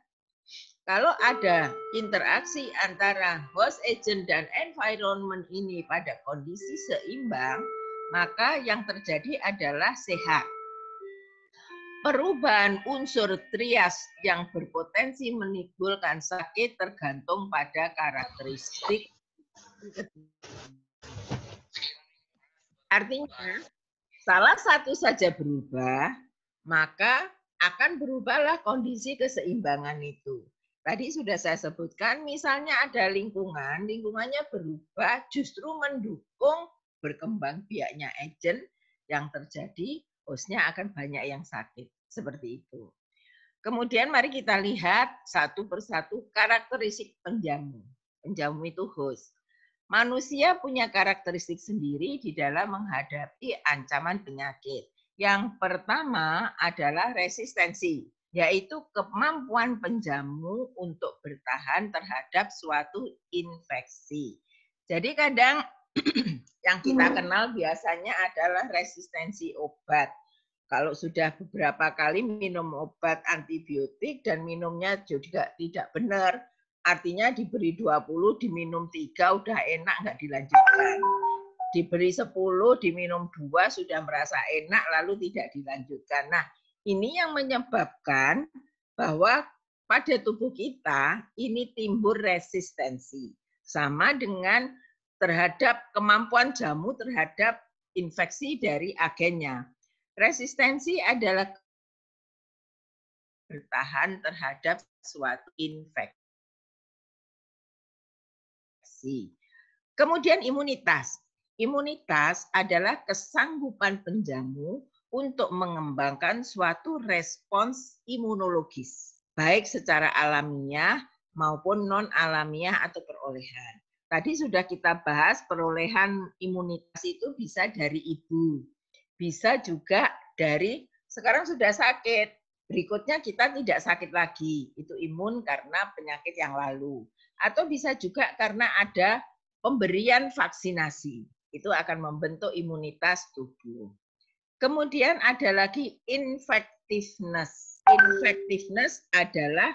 Kalau ada interaksi antara host agent dan environment ini pada kondisi seimbang, maka yang terjadi adalah sehat. Perubahan unsur trias yang berpotensi menimbulkan sakit tergantung pada karakteristik Artinya, salah satu saja berubah, maka akan berubahlah kondisi keseimbangan itu. Tadi sudah saya sebutkan, misalnya ada lingkungan, lingkungannya berubah justru mendukung berkembang biaknya agen yang terjadi, hostnya akan banyak yang sakit. Seperti itu. Kemudian mari kita lihat satu persatu karakteristik penjamu. Penjamu itu host. Manusia punya karakteristik sendiri di dalam menghadapi ancaman penyakit. Yang pertama adalah resistensi, yaitu kemampuan penjamu untuk bertahan terhadap suatu infeksi. Jadi kadang yang kita kenal biasanya adalah resistensi obat. Kalau sudah beberapa kali minum obat antibiotik dan minumnya juga tidak benar, artinya diberi 20, diminum 3, udah enak, nggak dilanjutkan. Diberi 10, diminum 2, sudah merasa enak, lalu tidak dilanjutkan. Nah, ini yang menyebabkan bahwa pada tubuh kita ini timbul resistensi. Sama dengan terhadap kemampuan jamu terhadap infeksi dari agennya. Resistensi adalah bertahan terhadap suatu infeksi. Kemudian imunitas. Imunitas adalah kesanggupan penjamu untuk mengembangkan suatu respons imunologis, baik secara alamiah maupun non-alamiah atau perolehan. Tadi sudah kita bahas perolehan imunitas itu bisa dari ibu, bisa juga dari sekarang sudah sakit, berikutnya kita tidak sakit lagi, itu imun karena penyakit yang lalu. Atau bisa juga karena ada pemberian vaksinasi, itu akan membentuk imunitas tubuh. Kemudian ada lagi infectiveness. Infectiveness adalah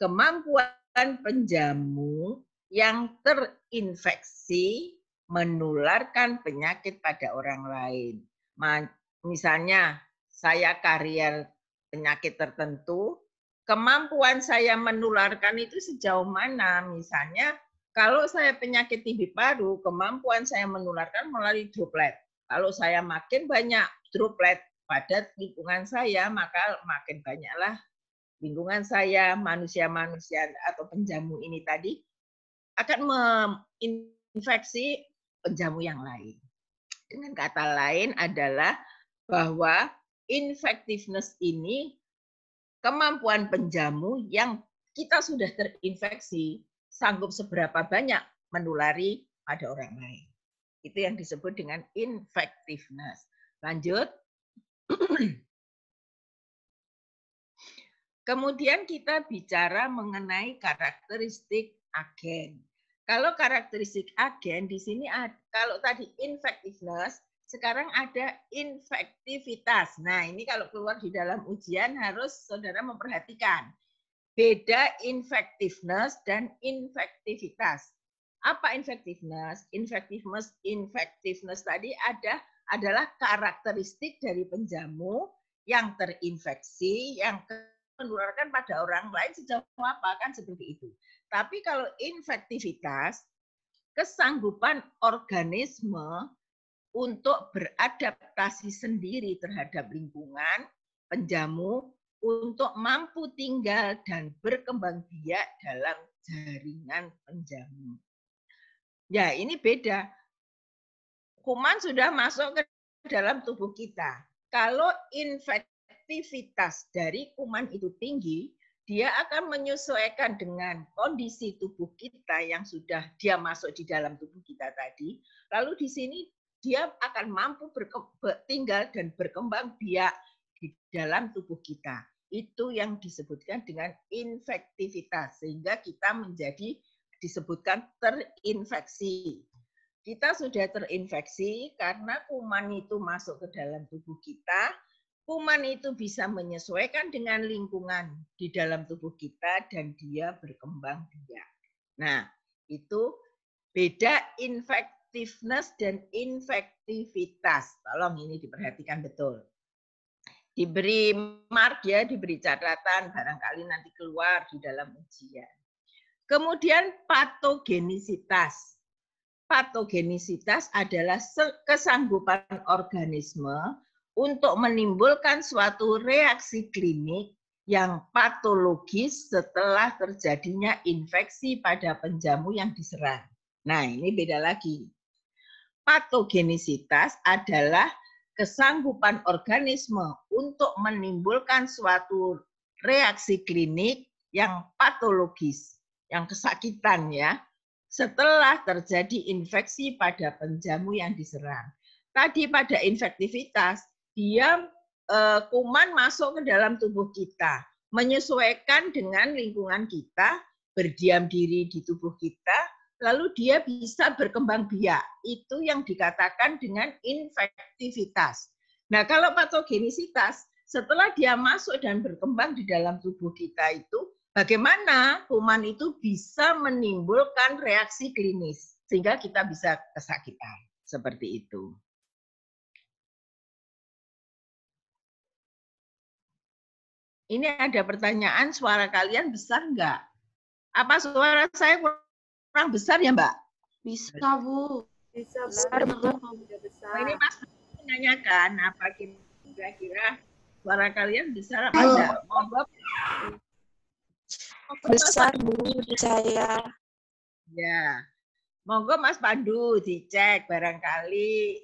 kemampuan penjamu yang terinfeksi menularkan penyakit pada orang lain. Misalnya saya karier penyakit tertentu, kemampuan saya menularkan itu sejauh mana? Misalnya kalau saya penyakit TB paru, kemampuan saya menularkan melalui droplet. Kalau saya makin banyak droplet pada lingkungan saya, maka makin banyaklah lingkungan saya, manusia-manusia atau penjamu ini tadi akan menginfeksi penjamu yang lain. Dengan kata lain adalah bahwa infectiveness ini kemampuan penjamu yang kita sudah terinfeksi sanggup seberapa banyak menulari pada orang lain. Itu yang disebut dengan infectiveness. Lanjut. Kemudian kita bicara mengenai karakteristik agen. Kalau karakteristik agen di sini kalau tadi infectiveness, sekarang ada infektivitas. Nah, ini kalau keluar di dalam ujian harus saudara memperhatikan. Beda infectiveness dan infektivitas. Apa infectiveness? Infectiveness tadi adalah karakteristik dari penjamu yang terinfeksi, yang menularkan pada orang lain sejauh apa, kan seperti itu. Tapi kalau infektivitas, kesanggupan organisme untuk beradaptasi sendiri terhadap lingkungan, penjamu, untuk mampu tinggal dan berkembang biak dalam jaringan penjamu. Ya, ini beda. Kuman sudah masuk ke dalam tubuh kita. Kalau infektivitas dari kuman itu tinggi, dia akan menyesuaikan dengan kondisi tubuh kita yang sudah dia masuk di dalam tubuh kita tadi. Lalu di sini dia akan mampu tinggal dan berkembang biak di dalam tubuh kita. Itu yang disebutkan dengan infektivitas, sehingga kita menjadi disebutkan terinfeksi. Kita sudah terinfeksi karena kuman itu masuk ke dalam tubuh kita. Kuman itu bisa menyesuaikan dengan lingkungan di dalam tubuh kita dan dia berkembang biak. Nah, itu beda infectiveness dan infektivitas. Tolong ini diperhatikan betul. Diberi mark ya, diberi catatan, barangkali nanti keluar di dalam ujian. Kemudian patogenisitas. Patogenisitas adalah kesanggupan organisme untuk menimbulkan suatu reaksi klinik yang patologis setelah terjadinya infeksi pada penjamu yang diserang. Nah, ini beda lagi. Patogenisitas adalah kesanggupan organisme untuk menimbulkan suatu reaksi klinik yang patologis, yang kesakitan ya, setelah terjadi infeksi pada penjamu yang diserang. Tadi pada infektivitas, dia kuman masuk ke dalam tubuh kita, menyesuaikan dengan lingkungan kita, berdiam diri di tubuh kita, lalu dia bisa berkembang biak. Itu yang dikatakan dengan infektivitas. Nah, kalau patogenisitas, setelah dia masuk dan berkembang di dalam tubuh kita itu, bagaimana kuman itu bisa menimbulkan reaksi klinis sehingga kita bisa kesakitan seperti itu. Ini ada pertanyaan, suara kalian besar enggak? Apa suara saya kurang besar ya, Mbak? Bisa, Bu. Bisa, Besar, Bu. Oh, ini Mas menanyakan apa kira-kira suara kalian besar apa enggak? Monggo. Besar, Bu, di saya. Ya, monggo Mas Pandu dicek barangkali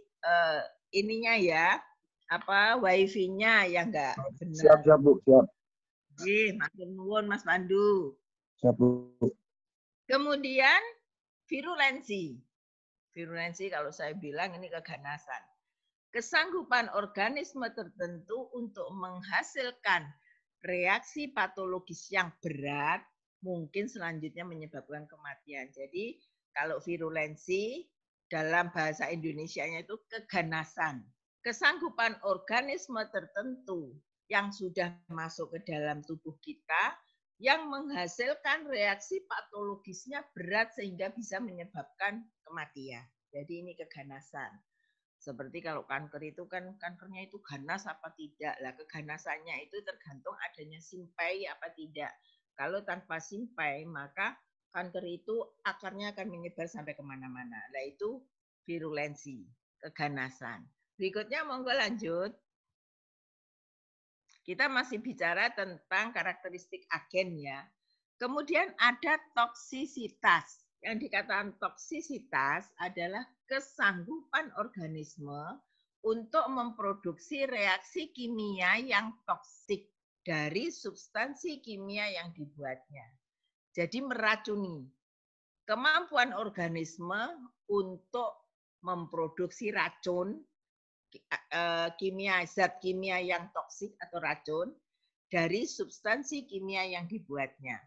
ininya ya, apa wifi-nya yang enggak benar. Siap, Bu, siap. Oke, matur nuwun Mas Pandu. Siap, Bu. Kemudian virulensi. Virulensi kalau saya bilang ini keganasan. Kesanggupan organisme tertentu untuk menghasilkan reaksi patologis yang berat mungkin selanjutnya menyebabkan kematian. Jadi kalau virulensi dalam bahasa Indonesianya itu keganasan. Kesanggupan organisme tertentu yang sudah masuk ke dalam tubuh kita yang menghasilkan reaksi patologisnya berat sehingga bisa menyebabkan kematian. Jadi ini keganasan. Seperti kalau kanker itu kan kankernya itu ganas apa tidak. Lah keganasannya itu tergantung adanya simpai apa tidak. Kalau tanpa simpai maka kanker itu akarnya akan menyebar sampai kemana-mana. Nah itu virulensi, keganasan. Berikutnya monggo lanjut. Kita masih bicara tentang karakteristik agen ya. Kemudian ada toksisitas. Yang dikatakan toksisitas adalah kesanggupan organisme untuk memproduksi reaksi kimia yang toksik dari substansi kimia yang dibuatnya. Jadi meracuni. Kemampuan organisme untuk memproduksi racun, kimia, zat kimia yang toksik atau racun dari substansi kimia yang dibuatnya.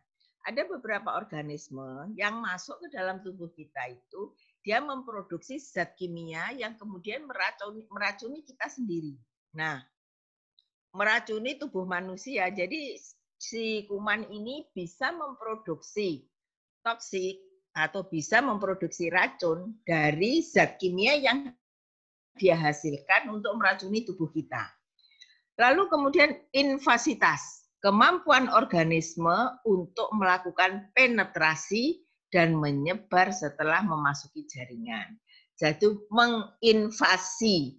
Ada beberapa organisme yang masuk ke dalam tubuh kita itu, dia memproduksi zat kimia yang kemudian meracuni kita sendiri. Nah, meracuni tubuh manusia. Jadi si kuman ini bisa memproduksi toksik atau bisa memproduksi racun dari zat kimia yang dia hasilkan untuk meracuni tubuh kita. Lalu kemudian invasitas. Kemampuan organisme untuk melakukan penetrasi dan menyebar setelah memasuki jaringan. Jadi menginvasi.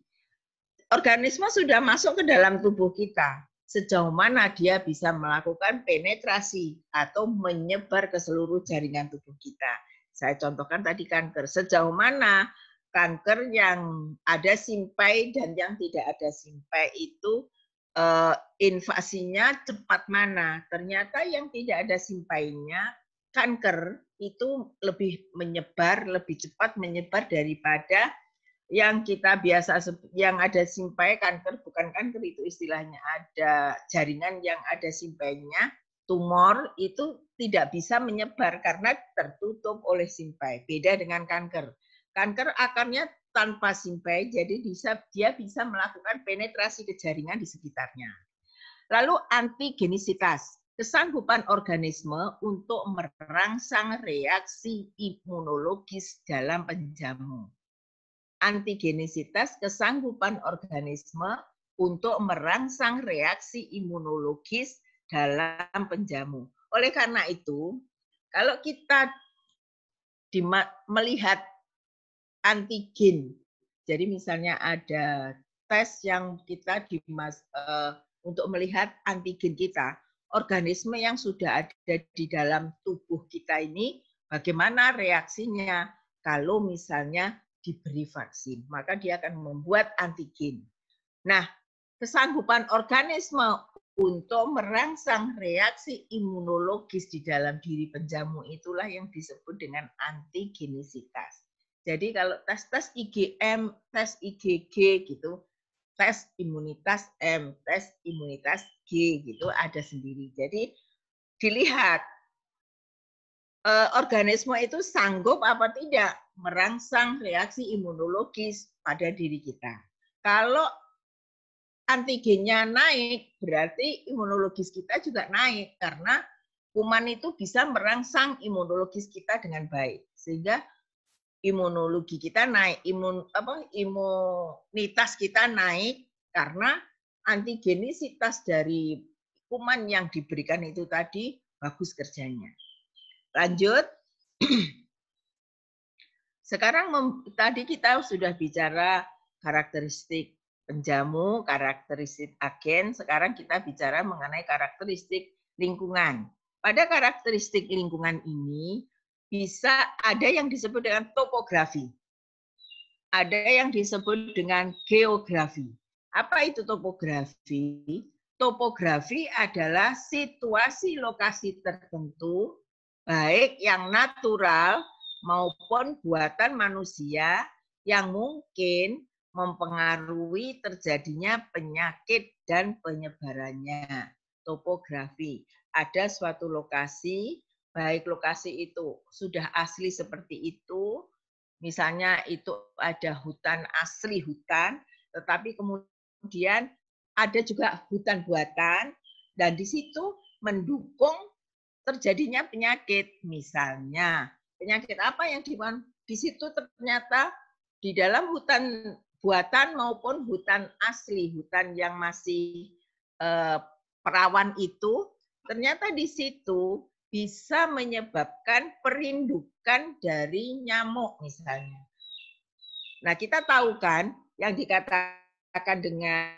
Organisme sudah masuk ke dalam tubuh kita. Sejauh mana dia bisa melakukan penetrasi atau menyebar ke seluruh jaringan tubuh kita. Saya contohkan tadi kanker. Sejauh mana kanker yang ada simpai dan yang tidak ada simpai itu invasinya cepat mana. Ternyata yang tidak ada simpainya, kanker itu lebih menyebar, lebih cepat menyebar daripada yang kita biasa yang ada simpai. Kanker bukan kanker itu istilahnya, ada jaringan yang ada simpainya. Tumor itu tidak bisa menyebar karena tertutup oleh simpai. Beda dengan kanker. Kanker akarnya tanpa simpai, jadi dia bisa melakukan penetrasi ke jaringan di sekitarnya. Lalu antigenisitas, kesanggupan organisme untuk merangsang reaksi imunologis dalam penjamu. Antigenisitas, kesanggupan organisme untuk merangsang reaksi imunologis dalam penjamu. Oleh karena itu, kalau kita melihat antigen. Jadi misalnya ada tes yang kita untuk melihat antigen kita, organisme yang sudah ada di dalam tubuh kita ini, bagaimana reaksinya kalau misalnya diberi vaksin, maka dia akan membuat antigen. Nah, kesanggupan organisme untuk merangsang reaksi imunologis di dalam diri penjamu itulah yang disebut dengan antigenisitas. Jadi kalau tes IgM, tes IgG gitu, tes imunitas M, tes imunitas G gitu ada sendiri. Jadi dilihat organisme itu sanggup apa tidak merangsang reaksi imunologis pada diri kita. Kalau antigennya naik, berarti imunologis kita juga naik karena kuman itu bisa merangsang imunologis kita dengan baik. Sehingga imunologi kita naik, imunitas kita naik karena antigenisitas dari kuman yang diberikan itu tadi bagus kerjanya. Lanjut. Sekarang tadi kita sudah bicara karakteristik penjamu, karakteristik agen. Sekarang kita bicara mengenai karakteristik lingkungan. Pada karakteristik lingkungan ini bisa ada yang disebut dengan topografi. Ada yang disebut dengan geografi. Apa itu topografi? Topografi adalah situasi lokasi tertentu, baik yang natural maupun buatan manusia yang mungkin mempengaruhi terjadinya penyakit dan penyebarannya. Topografi. Ada suatu lokasi, baik lokasi itu sudah asli seperti itu, misalnya itu ada hutan asli hutan, tetapi kemudian ada juga hutan buatan, dan di situ mendukung terjadinya penyakit. Misalnya, penyakit apa yang di situ ternyata di dalam hutan buatan maupun hutan asli, hutan yang masih perawan itu, ternyata di situ bisa menyebabkan perindukan dari nyamuk misalnya. Nah, kita tahu kan yang dikatakan dengan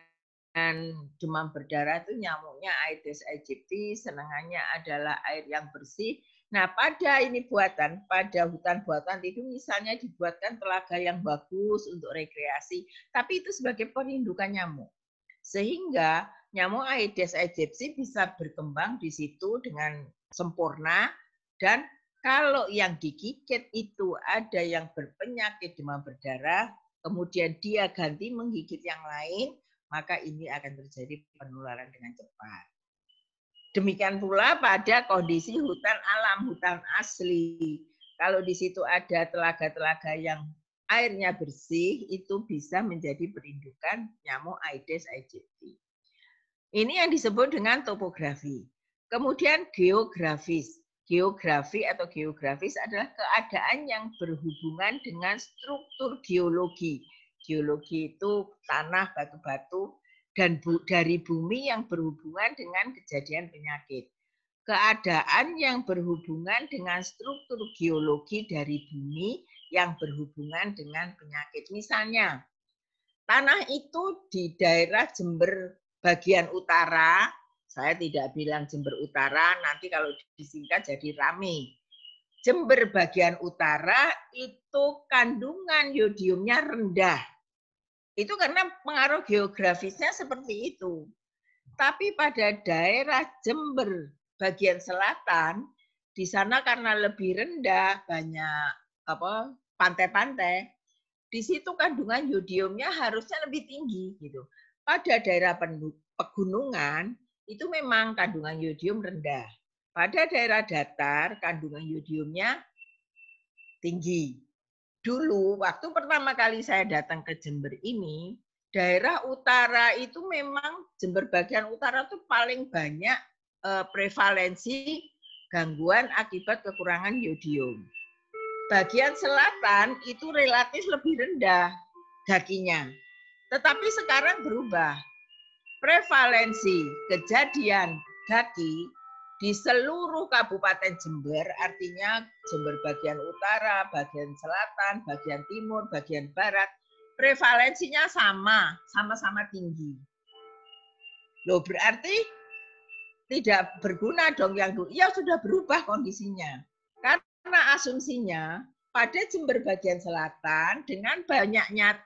demam berdarah itu nyamuknya Aedes aegypti, senangannya adalah air yang bersih. Nah, pada ini buatan, pada hutan buatan itu misalnya dibuatkan telaga yang bagus untuk rekreasi, tapi itu sebagai perindukan nyamuk. Sehingga nyamuk Aedes aegypti bisa berkembang di situ dengan sempurna, dan kalau yang digigit itu ada yang berpenyakit demam berdarah, kemudian dia ganti menggigit yang lain, maka ini akan terjadi penularan dengan cepat. Demikian pula pada kondisi hutan alam, hutan asli. Kalau di situ ada telaga-telaga yang airnya bersih, itu bisa menjadi perindukan nyamuk Aedes aegypti. Ini yang disebut dengan topografi. Kemudian geografis. Geografi atau geografis adalah keadaan yang berhubungan dengan struktur geologi. Geologi itu tanah, batu-batu, dan dari bumi yang berhubungan dengan kejadian penyakit. Keadaan yang berhubungan dengan struktur geologi dari bumi yang berhubungan dengan penyakit. Misalnya, tanah itu di daerah Jember bagian utara, saya tidak bilang Jember Utara, nanti kalau disingkat jadi rame. Jember bagian utara itu kandungan yodiumnya rendah. Itu karena pengaruh geografisnya seperti itu. Tapi pada daerah Jember bagian selatan, di sana karena lebih rendah, banyak pantai-pantai, di situ kandungan yodiumnya harusnya lebih tinggi gitu. Pada daerah pegunungan itu memang kandungan yodium rendah. Pada daerah datar kandungan yodiumnya tinggi. Dulu waktu pertama kali saya datang ke Jember ini, daerah utara itu memang Jember bagian utara itu paling banyak prevalensi gangguan akibat kekurangan yodium. Bagian selatan itu relatif lebih rendah dakinya. Tetapi sekarang berubah. Prevalensi kejadian daki di seluruh Kabupaten Jember, artinya Jember bagian utara, bagian selatan, bagian timur, bagian barat, prevalensinya sama-sama tinggi. Loh, berarti tidak berguna dong yang dulu. Ya sudah berubah kondisinya. Karena asumsinya pada Jember bagian selatan dengan banyaknya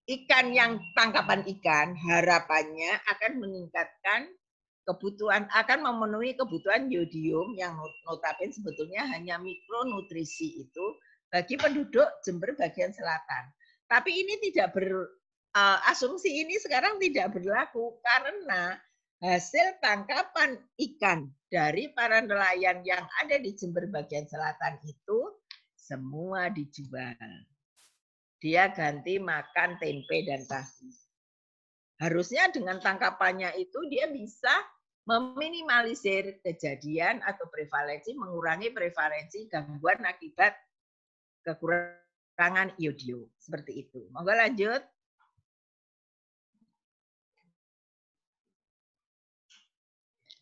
ikan yang tangkapan ikan, harapannya akan meningkatkan kebutuhan, akan memenuhi kebutuhan yodium yang notabene sebetulnya hanya mikronutrisi itu bagi penduduk Jember bagian selatan. Tapi ini tidak asumsi ini sekarang tidak berlaku karena hasil tangkapan ikan dari para nelayan yang ada di Jember bagian selatan itu semua dijual. Dia ganti makan tempe dan tahu. Harusnya dengan tangkapannya itu dia bisa meminimalisir kejadian atau prevalensi, mengurangi prevalensi gangguan akibat kekurangan iodium. Seperti itu. Monggo lanjut.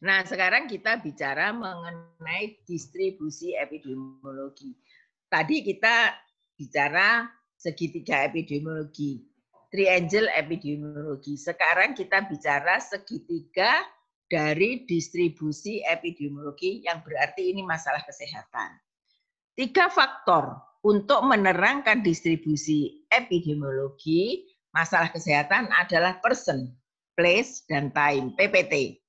Nah, sekarang kita bicara mengenai distribusi epidemiologi. Tadi kita bicara segitiga epidemiologi, triangle epidemiologi. Sekarang kita bicara segitiga dari distribusi epidemiologi yang berarti ini masalah kesehatan. 3 faktor untuk menerangkan distribusi epidemiologi masalah kesehatan adalah person, place, dan time, PPT.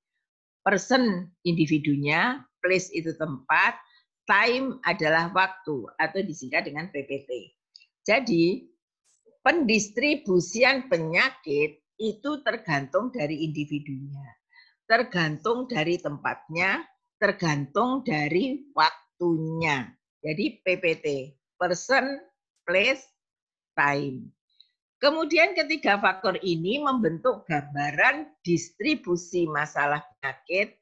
Person individunya, place itu tempat, time adalah waktu atau disingkat dengan PPT. Jadi, pendistribusian penyakit itu tergantung dari individunya, tergantung dari tempatnya, tergantung dari waktunya. Jadi PPT, person, place, time. Kemudian ketiga faktor ini membentuk gambaran distribusi masalah penyakit.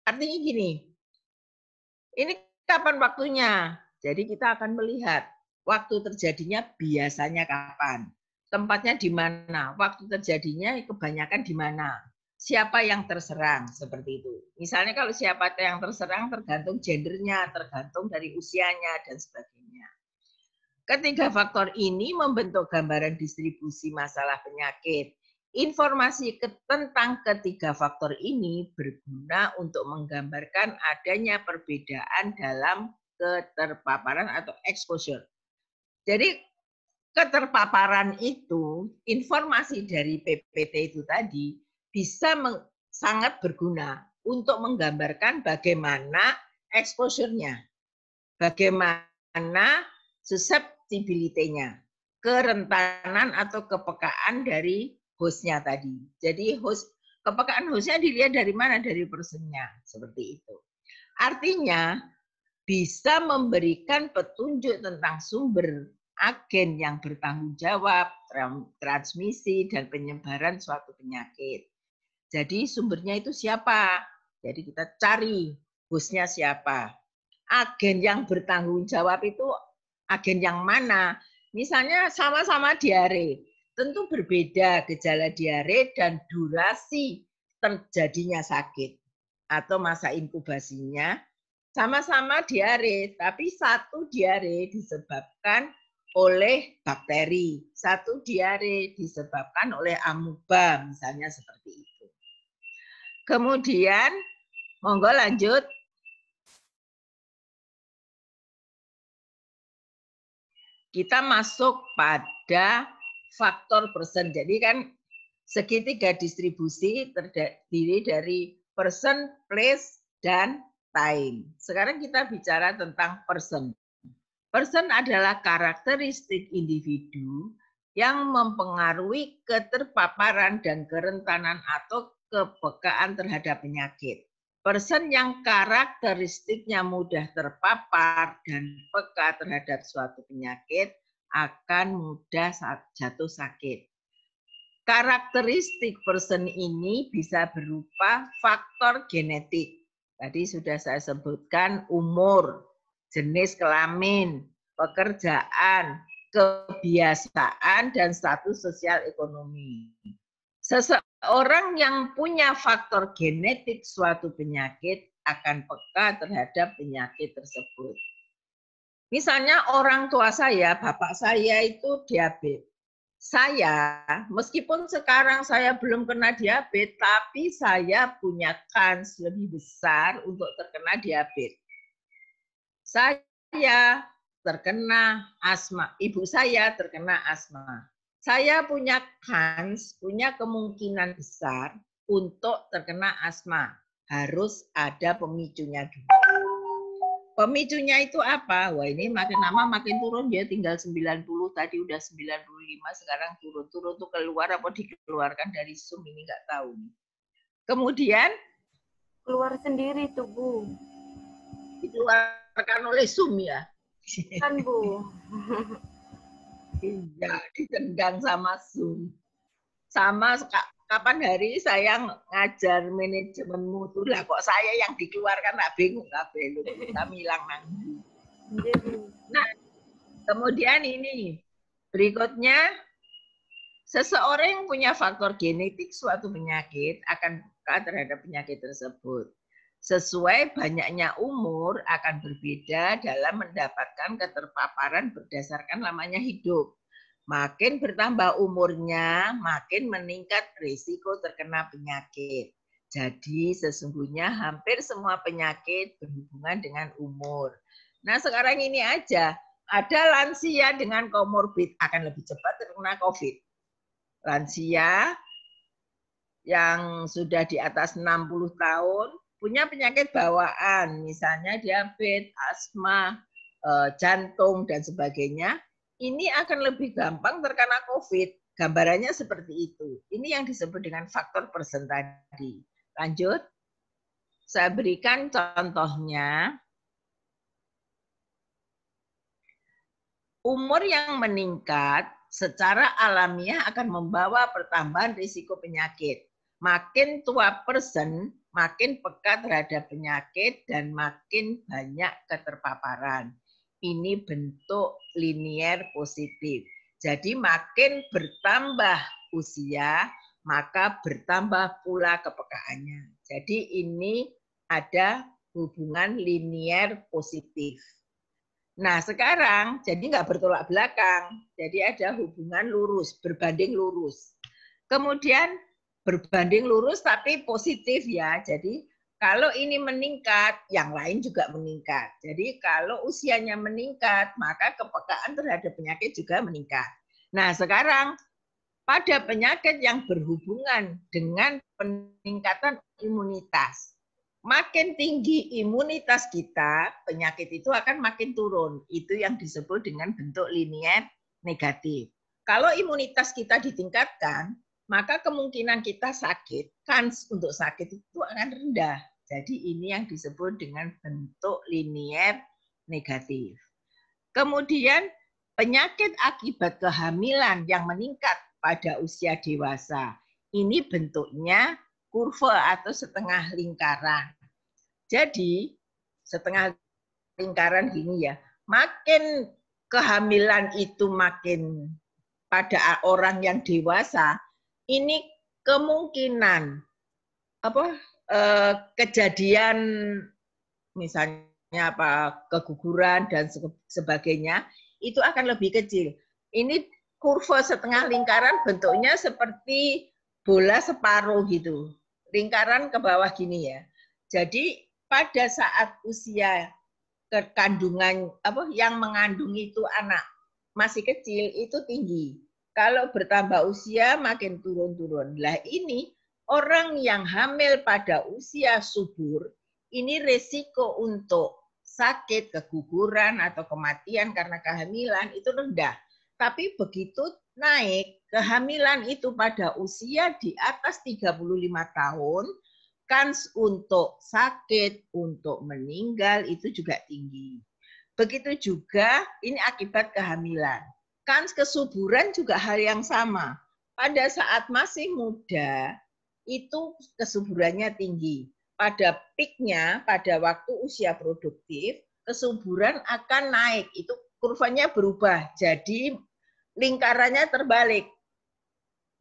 Artinya gini, ini kapan waktunya? Jadi kita akan melihat waktu terjadinya biasanya kapan, tempatnya di mana, waktu terjadinya kebanyakan di mana, siapa yang terserang, seperti itu. Misalnya kalau siapa yang terserang tergantung gendernya, tergantung dari usianya, dan sebagainya. Ketiga faktor ini membentuk gambaran distribusi masalah penyakit. Informasi tentang ketiga faktor ini berguna untuk menggambarkan adanya perbedaan dalam keterpaparan atau exposure. Jadi keterpaparan itu, informasi dari PPT itu tadi bisa sangat berguna untuk menggambarkan bagaimana exposure-nya, bagaimana susceptibility-nya, kerentanan atau kepekaan dari host-nya tadi. Jadi kepekaan host-nya dilihat dari mana? Dari person-nya, seperti itu. Artinya bisa memberikan petunjuk tentang sumber agen yang bertanggung jawab, transmisi, dan penyebaran suatu penyakit. Jadi sumbernya itu siapa? Jadi kita cari hostnya siapa. Agen yang bertanggung jawab itu agen yang mana? Misalnya sama-sama diare, tentu berbeda gejala diare dan durasi terjadinya sakit atau masa inkubasinya. Sama-sama diare, tapi satu diare disebabkan oleh bakteri, satu diare disebabkan oleh amuba, misalnya seperti itu. Kemudian, monggo lanjut. Kita masuk pada faktor person. Jadi kan segitiga distribusi terdiri dari person, place, dan time. Sekarang kita bicara tentang person. Person adalah karakteristik individu yang mempengaruhi keterpaparan dan kerentanan atau kepekaan terhadap penyakit. Person yang karakteristiknya mudah terpapar dan peka terhadap suatu penyakit akan mudah jatuh sakit. Karakteristik person ini bisa berupa faktor genetik. Tadi sudah saya sebutkan umur, jenis kelamin, pekerjaan, kebiasaan, dan status sosial ekonomi. Seseorang yang punya faktor genetik suatu penyakit akan peka terhadap penyakit tersebut. Misalnya orang tua saya, bapak saya itu diabetes. Saya, meskipun sekarang saya belum kena diabetes, tapi saya punya kans lebih besar untuk terkena diabetes. Saya terkena asma, ibu saya terkena asma. Saya punya kans, punya kemungkinan besar untuk terkena asma. Harus ada pemicunya dulu. Pemicunya itu apa? Wah, ini makin lama makin turun, dia tinggal 90, tadi udah 95, sekarang turun tuh keluar apa dikeluarkan dari Zoom ini nggak tahu. Kemudian Keluar sendiri tuh, Bu. dikeluarkan oleh Zoom ya. Kan, Bu. Iya, ditendang sama Zoom. Sama kapan hari saya ngajar manajemen mutu lah, kok saya yang dikeluarkan, nggak bingung kabeh lho, kami hilang nanggung. Nah, kemudian ini berikutnya, seseorang yang punya faktor genetik suatu penyakit akan peka terhadap penyakit tersebut. Sesuai banyaknya umur akan berbeda dalam mendapatkan keterpaparan berdasarkan lamanya hidup. Makin bertambah umurnya, makin meningkat risiko terkena penyakit. Jadi sesungguhnya hampir semua penyakit berhubungan dengan umur. Nah sekarang ini aja, ada lansia dengan komorbid akan lebih cepat terkena COVID. Lansia yang sudah di atas 60 tahun, punya penyakit bawaan, misalnya diabetes, asma, jantung, dan sebagainya, ini akan lebih gampang terkena COVID. Gambarannya seperti itu. Ini yang disebut dengan faktor persen tadi. Lanjut. Saya berikan contohnya. Umur yang meningkat secara alamiah akan membawa pertambahan risiko penyakit. Makin tua person, makin peka terhadap penyakit dan makin banyak keterpaparan. Ini bentuk linier positif. Jadi makin bertambah usia, maka bertambah pula kepekaannya. Jadi ini ada hubungan linier positif. Nah sekarang jadi nggak bertolak belakang. Jadi ada hubungan lurus, berbanding lurus. Kemudian berbanding lurus tapi positif ya. Jadi kalau ini meningkat, yang lain juga meningkat. Jadi kalau usianya meningkat, maka kepekaan terhadap penyakit juga meningkat. Nah sekarang pada penyakit yang berhubungan dengan peningkatan imunitas, makin tinggi imunitas kita, penyakit itu akan makin turun. Itu yang disebut dengan bentuk linier negatif. Kalau imunitas kita ditingkatkan, maka kemungkinan kita sakit, kans untuk sakit itu akan rendah. Jadi ini yang disebut dengan bentuk linier negatif. Kemudian penyakit akibat kehamilan yang meningkat pada usia dewasa. Ini bentuknya kurva atau setengah lingkaran. Jadi setengah lingkaran gini ya, makin kehamilan itu makin pada orang yang dewasa, ini kemungkinan kejadian misalnya keguguran dan sebagainya itu akan lebih kecil. Ini kurva setengah lingkaran bentuknya seperti bola separuh gitu, lingkaran ke bawah gini ya. Jadi pada saat usia kandungan yang mengandung itu anak masih kecil itu tinggi. Kalau bertambah usia makin turun-turun. Lah ini orang yang hamil pada usia subur ini resiko untuk sakit, keguguran atau kematian karena kehamilan itu rendah. Tapi begitu naik kehamilan itu pada usia di atas 35 tahun, kans untuk sakit, untuk meninggal itu juga tinggi. Begitu juga ini akibat kehamilan. Kans kesuburan juga hal yang sama. Pada saat masih muda, itu kesuburannya tinggi. Pada peaknya, pada waktu usia produktif, kesuburan akan naik. Itu kurvanya berubah. Jadi lingkarannya terbalik.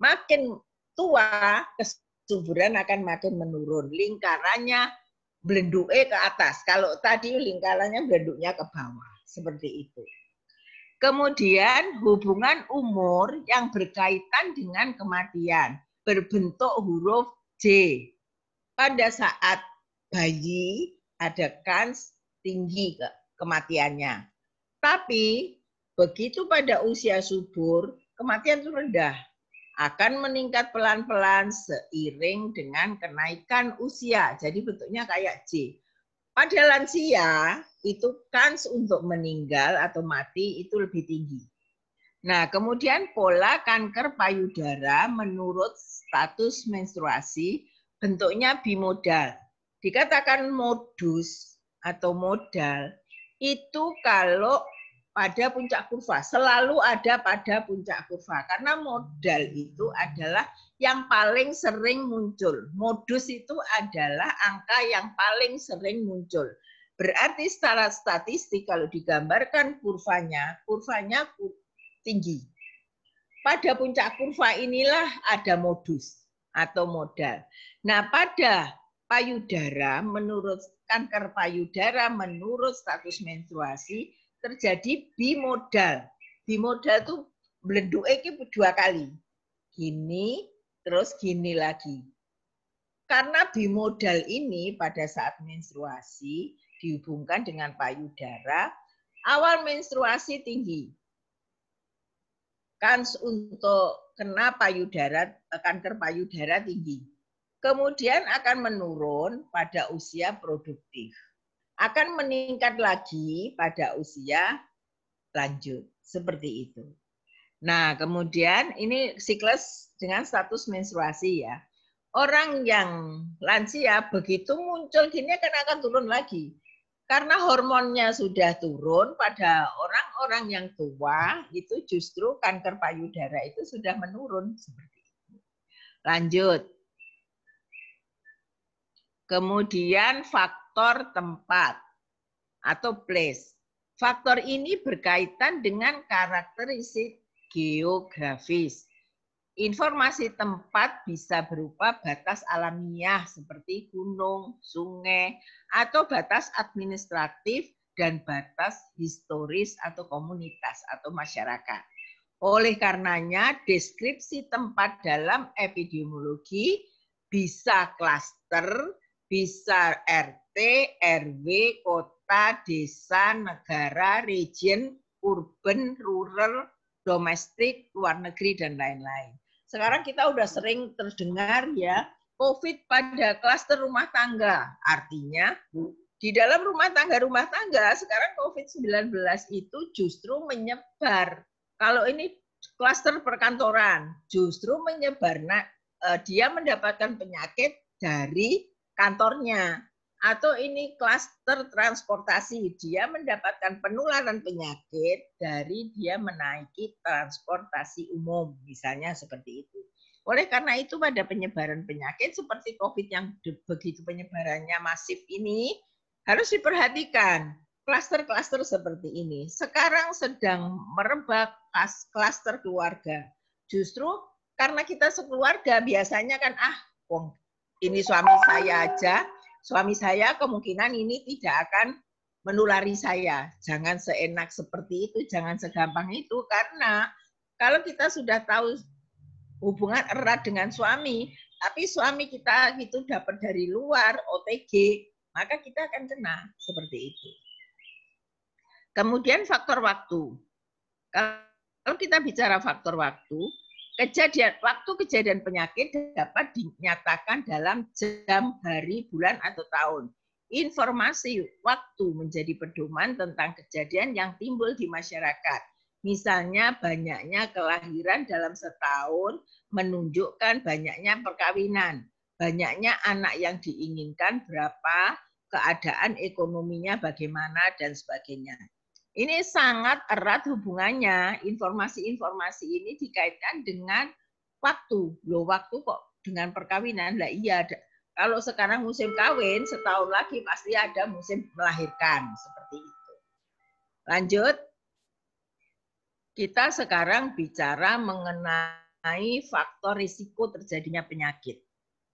Makin tua, kesuburan akan makin menurun. Lingkarannya belenduke ke atas. Kalau tadi lingkarannya belenduknya ke bawah. Seperti itu. Kemudian hubungan umur yang berkaitan dengan kematian berbentuk huruf J. Pada saat bayi ada kans tinggi kematiannya. Tapi begitu pada usia subur, kematian itu rendah. Akan meningkat pelan-pelan seiring dengan kenaikan usia. Jadi bentuknya kayak J. Pada lansia, itu kans untuk meninggal atau mati itu lebih tinggi. Nah, kemudian pola kanker payudara menurut status menstruasi bentuknya bimodal. Dikatakan modus atau modal itu kalau pada puncak kurva, selalu ada pada puncak kurva. Karena modal itu adalah yang paling sering muncul. Modus itu adalah angka yang paling sering muncul. Berarti secara statistik kalau digambarkan kurvanya tinggi. Pada puncak kurva inilah ada modus atau modal. Nah, pada payudara, menurut kanker payudara, menurut status menstruasi, terjadi bimodal. Bimodal itu belenduke dua kali. Gini, terus gini lagi. Karena bimodal ini pada saat menstruasi dihubungkan dengan payudara, awal menstruasi tinggi. Kans untuk kena payudara, kanker payudara tinggi. Kemudian akan menurun pada usia produktif. Akan meningkat lagi pada usia lanjut. Seperti itu. Nah, kemudian ini siklus dengan status menstruasi ya. Orang yang lansia begitu muncul gini akan turun lagi. Karena hormonnya sudah turun pada orang-orang yang tua, itu justru kanker payudara itu sudah menurun. Seperti itu. Lanjut. Kemudian faktor tempat atau place. Faktor ini berkaitan dengan karakteristik geografis. Informasi tempat bisa berupa batas alamiah seperti gunung, sungai, atau batas administratif dan batas historis atau komunitas atau masyarakat. Oleh karenanya, deskripsi tempat dalam epidemiologi bisa klaster, bisa RT, RW, kota, desa, negara, region, urban, rural, domestik, luar negeri, dan lain-lain. Sekarang kita udah sering terdengar ya, COVID pada klaster rumah tangga. Artinya, di dalam rumah tangga sekarang COVID-19 itu justru menyebar. Kalau ini klaster perkantoran, justru menyebar. Nah, dia mendapatkan penyakit dari kantornya. Atau ini klaster transportasi, dia mendapatkan penularan penyakit dari dia menaiki transportasi umum, misalnya seperti itu. Oleh karena itu pada penyebaran penyakit seperti COVID yang begitu penyebarannya masif ini, harus diperhatikan klaster-klaster seperti ini. Sekarang sedang merebak klaster keluarga. Justru karena kita sekeluarga biasanya kan, ini suami saya aja, suami saya kemungkinan ini tidak akan menulari saya. Jangan seenak seperti itu, jangan segampang itu. Karena kalau kita sudah tahu hubungan erat dengan suami, tapi suami kita itu dapat dari luar, OTG, maka kita akan kena seperti itu. Kemudian faktor waktu. Kalau kita bicara faktor waktu, waktu kejadian penyakit dapat dinyatakan dalam jam, hari, bulan, atau tahun. Informasi waktu menjadi pedoman tentang kejadian yang timbul di masyarakat. Misalnya banyaknya kelahiran dalam setahun menunjukkan banyaknya perkawinan. Banyaknya anak yang diinginkan berapa, keadaan ekonominya bagaimana, dan sebagainya. Ini sangat erat hubungannya, informasi-informasi ini dikaitkan dengan waktu. Loh, waktu kok dengan perkawinan? Lah iya, kalau sekarang musim kawin, setahun lagi pasti ada musim melahirkan. Seperti itu. Lanjut. Kita sekarang bicara mengenai mengenai faktor risiko terjadinya penyakit.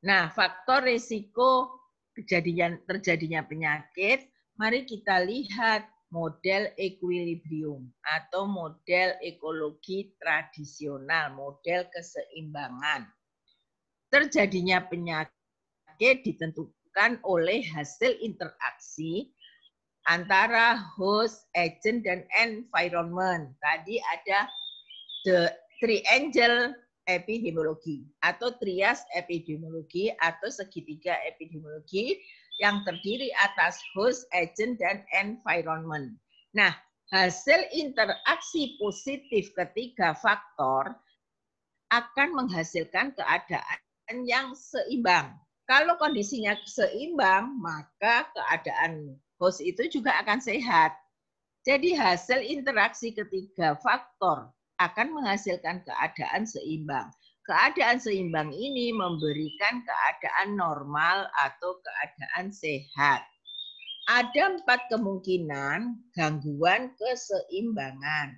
Nah, faktor risiko terjadinya penyakit, mari kita lihat model equilibrium atau model ekologi tradisional, model keseimbangan. Terjadinya penyakit ditentukan oleh hasil interaksi antara host, agent, dan environment. Tadi ada the triangle epidemiologi atau trias epidemiologi atau segitiga epidemiologi yang terdiri atas host, agent, dan environment. Nah, hasil interaksi positif ketiga faktor akan menghasilkan keadaan yang seimbang. Kalau kondisinya seimbang, maka keadaan host itu juga akan sehat. Jadi hasil interaksi ketiga faktor akan menghasilkan keadaan seimbang. Keadaan seimbang ini memberikan keadaan normal atau keadaan sehat. Ada 4 kemungkinan gangguan keseimbangan.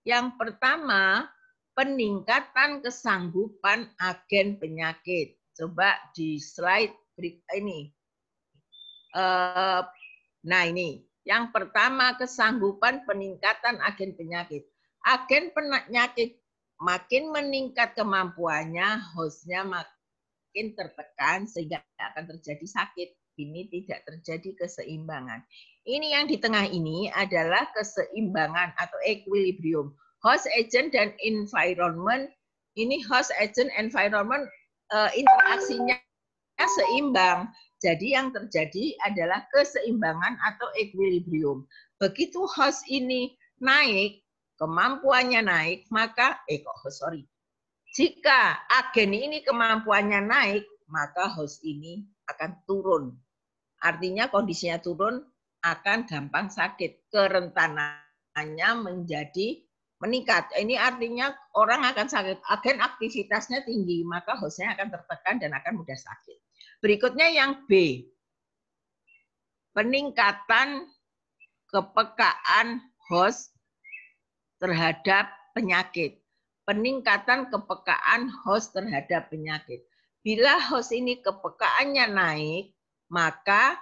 Yang pertama, peningkatan kesanggupan agen penyakit. Coba di slide ini. Nah ini, yang pertama kesanggupan peningkatan agen penyakit. Agen penyakit makin meningkat kemampuannya, hostnya makin tertekan sehingga akan terjadi sakit. Ini tidak terjadi keseimbangan. Ini yang di tengah ini adalah keseimbangan atau equilibrium. Host, agent, dan environment. Ini host, agent, environment interaksinya seimbang. Jadi yang terjadi adalah keseimbangan atau equilibrium. Begitu host ini naik, kemampuannya naik, maka jika agen ini kemampuannya naik, maka host ini akan turun. Artinya kondisinya turun, akan gampang sakit. Kerentanannya menjadi meningkat. Ini artinya orang akan sakit. Agen aktivitasnya tinggi, maka hostnya akan tertekan dan akan mudah sakit. Berikutnya yang B. Peningkatan kepekaan host terhadap penyakit. Peningkatan kepekaan host terhadap penyakit. Bila host ini kepekaannya naik, maka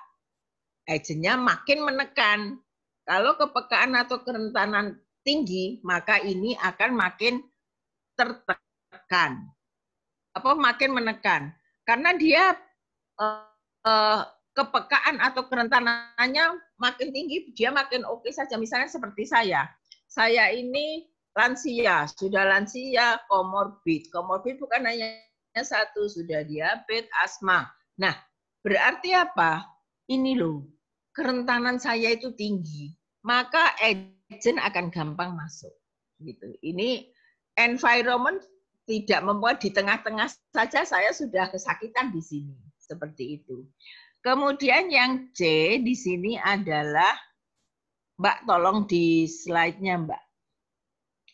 agennya makin menekan. Kalau kepekaan atau kerentanan tinggi, maka ini akan makin tertekan. Apa makin menekan? Karena dia kepekaan atau kerentanannya makin tinggi, dia makin oke saja. Misalnya seperti saya. Saya ini lansia, sudah lansia, komorbid. Komorbid bukan hanya satu, sudah diabetes, asma. Nah, berarti apa? Ini loh, kerentanan saya itu tinggi, maka agent akan gampang masuk. Gitu. Ini environment tidak membuat di tengah-tengah saja saya sudah kesakitan di sini, seperti itu. Kemudian yang C di sini adalah, Mbak tolong di slide-nya Mbak.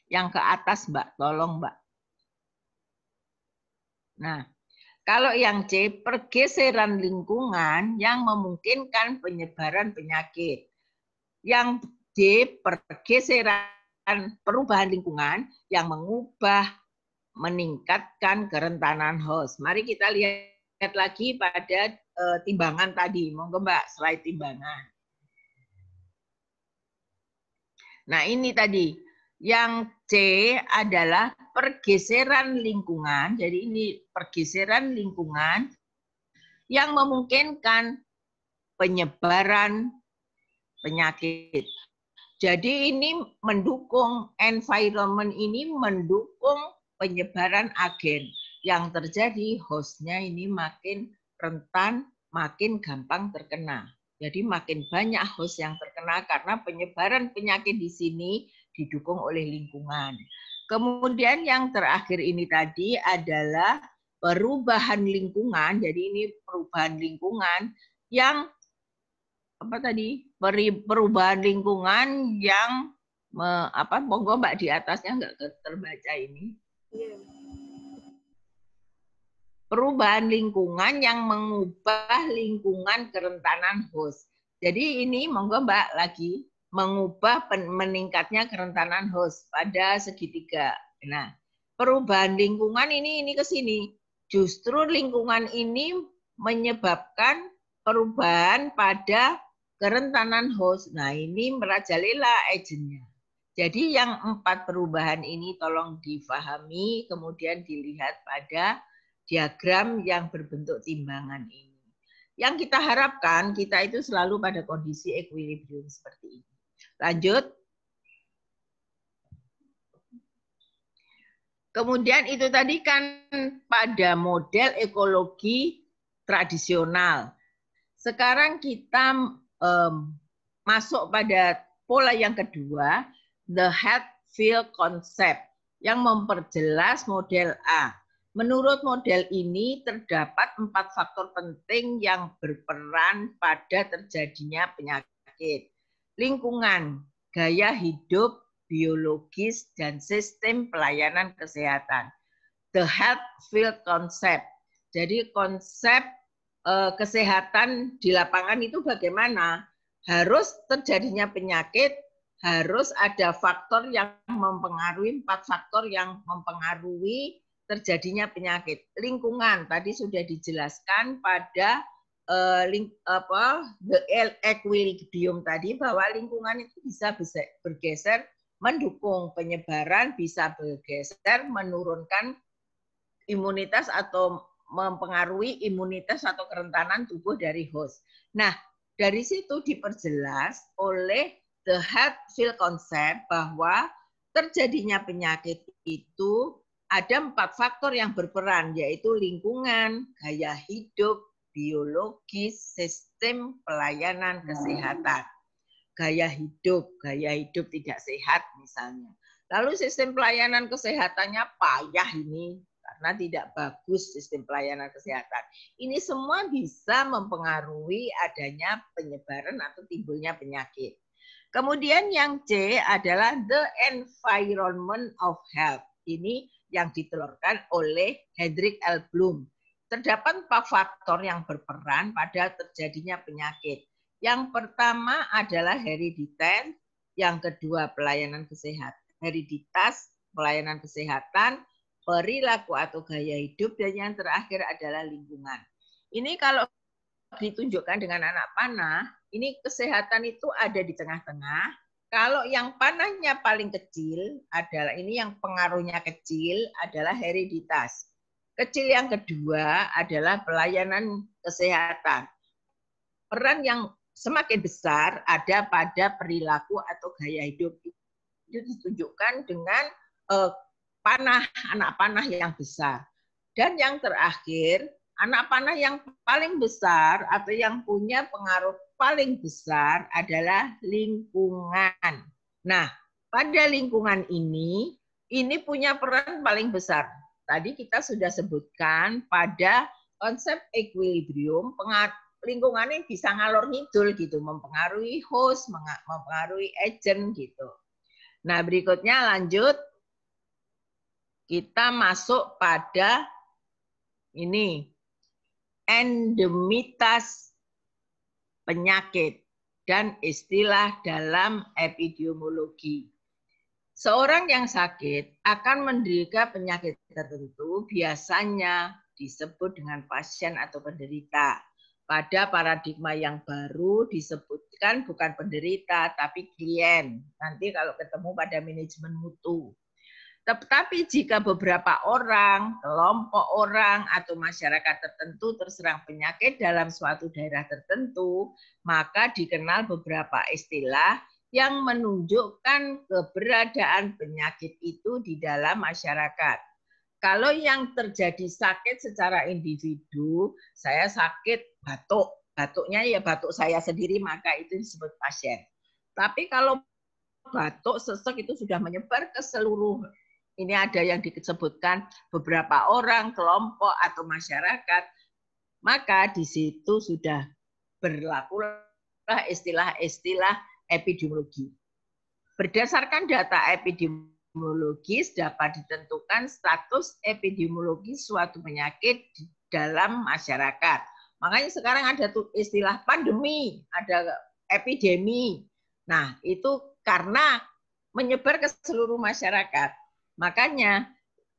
Yang ke atas Mbak, tolong Mbak. Nah, kalau yang C, pergeseran lingkungan yang memungkinkan penyebaran penyakit. Yang D, pergeseran perubahan lingkungan yang mengubah, meningkatkan kerentanan host. Mari kita lihat lagi pada timbangan tadi. Monggo Mbak, slide timbangan. Nah ini tadi, yang C adalah pergeseran lingkungan. Jadi ini pergeseran lingkungan yang memungkinkan penyebaran penyakit. Jadi ini mendukung, environment ini mendukung penyebaran agen. Yang terjadi hostnya ini makin rentan, makin gampang terkena. Jadi makin banyak host yang terkena karena penyebaran penyakit di sini didukung oleh lingkungan. Kemudian yang terakhir ini tadi adalah perubahan lingkungan. Jadi ini perubahan lingkungan yang perubahan lingkungan yang monggo Mbak di atasnya nggak terbaca ini. Perubahan lingkungan yang mengubah lingkungan kerentanan host. Jadi ini monggo Mbak lagi mengubah meningkatnya kerentanan host pada segitiga. Nah, perubahan lingkungan ini ke sini. Justru lingkungan ini menyebabkan perubahan pada kerentanan host. Nah, ini merajalela agentnya. Jadi yang 4 perubahan ini tolong difahami, kemudian dilihat pada diagram yang berbentuk timbangan ini. Yang kita harapkan, kita itu selalu pada kondisi equilibrium seperti ini. Lanjut. Kemudian itu tadi kan pada model ekologi tradisional. Sekarang kita masuk pada pola yang kedua, the Hatfield concept, yang memperjelas model A. Menurut model ini terdapat 4 faktor penting yang berperan pada terjadinya penyakit. Lingkungan, gaya hidup, biologis, dan sistem pelayanan kesehatan. The Hatfield concept. Jadi konsep kesehatan di lapangan itu bagaimana? Harus terjadinya penyakit, harus ada faktor yang mempengaruhi, 4 faktor yang mempengaruhi terjadinya penyakit. Lingkungan tadi sudah dijelaskan pada the equilibrium tadi, bahwa lingkungan itu bisa bergeser mendukung penyebaran, bisa bergeser menurunkan imunitas atau mempengaruhi imunitas atau kerentanan tubuh dari host. Nah, dari situ diperjelas oleh the Hatfield concept bahwa terjadinya penyakit itu ada 4 faktor yang berperan, yaitu lingkungan, gaya hidup, biologis, sistem pelayanan kesehatan. Gaya hidup tidak sehat misalnya. Lalu sistem pelayanan kesehatannya payah ini, karena tidak bagus sistem pelayanan kesehatan. Ini semua bisa mempengaruhi adanya penyebaran atau timbulnya penyakit. Kemudian yang C adalah the environment of health. Ini yang ditelurkan oleh Hendrik L. Bloom. Terdapat 4 faktor yang berperan pada terjadinya penyakit. Yang pertama adalah hereditas, yang kedua pelayanan kesehatan, hereditas, pelayanan kesehatan, perilaku atau gaya hidup, dan yang terakhir adalah lingkungan. Ini kalau ditunjukkan dengan anak panah, ini kesehatan itu ada di tengah-tengah. Kalau yang panahnya paling kecil adalah, ini yang pengaruhnya kecil adalah hereditas. Kecil yang kedua adalah pelayanan kesehatan. Peran yang semakin besar ada pada perilaku atau gaya hidup. Itu ditunjukkan dengan anak panah yang besar. Dan yang terakhir, anak panah yang paling besar atau yang punya pengaruh paling besar adalah lingkungan. Nah, pada lingkungan ini punya peran paling besar. Tadi kita sudah sebutkan pada konsep equilibrium, lingkungan ini bisa ngalor ngidul gitu, mempengaruhi host, mempengaruhi agent gitu. Nah, berikutnya lanjut. Kita masuk pada ini, endemitas penyakit dan istilah dalam epidemiologi. Seorang yang sakit akan menderita penyakit tertentu, biasanya disebut dengan pasien atau penderita. Pada paradigma yang baru disebutkan bukan penderita, tapi klien. Nanti kalau ketemu pada manajemen mutu. Tetapi jika beberapa orang, kelompok orang, atau masyarakat tertentu terserang penyakit dalam suatu daerah tertentu, maka dikenal beberapa istilah yang menunjukkan keberadaan penyakit itu di dalam masyarakat. Kalau yang terjadi sakit secara individu, saya sakit batuk, batuknya ya batuk saya sendiri, maka itu disebut pasien. Tapi kalau batuk, sesek itu sudah menyebar ke seluruh, ini ada yang disebutkan beberapa orang, kelompok, atau masyarakat, maka di situ sudah berlakulah istilah-istilah epidemiologi. Berdasarkan data epidemiologis dapat ditentukan status epidemiologis suatu penyakit di dalam masyarakat. Makanya sekarang ada tuh istilah pandemi, ada epidemi. Nah, itu karena menyebar ke seluruh masyarakat. Makanya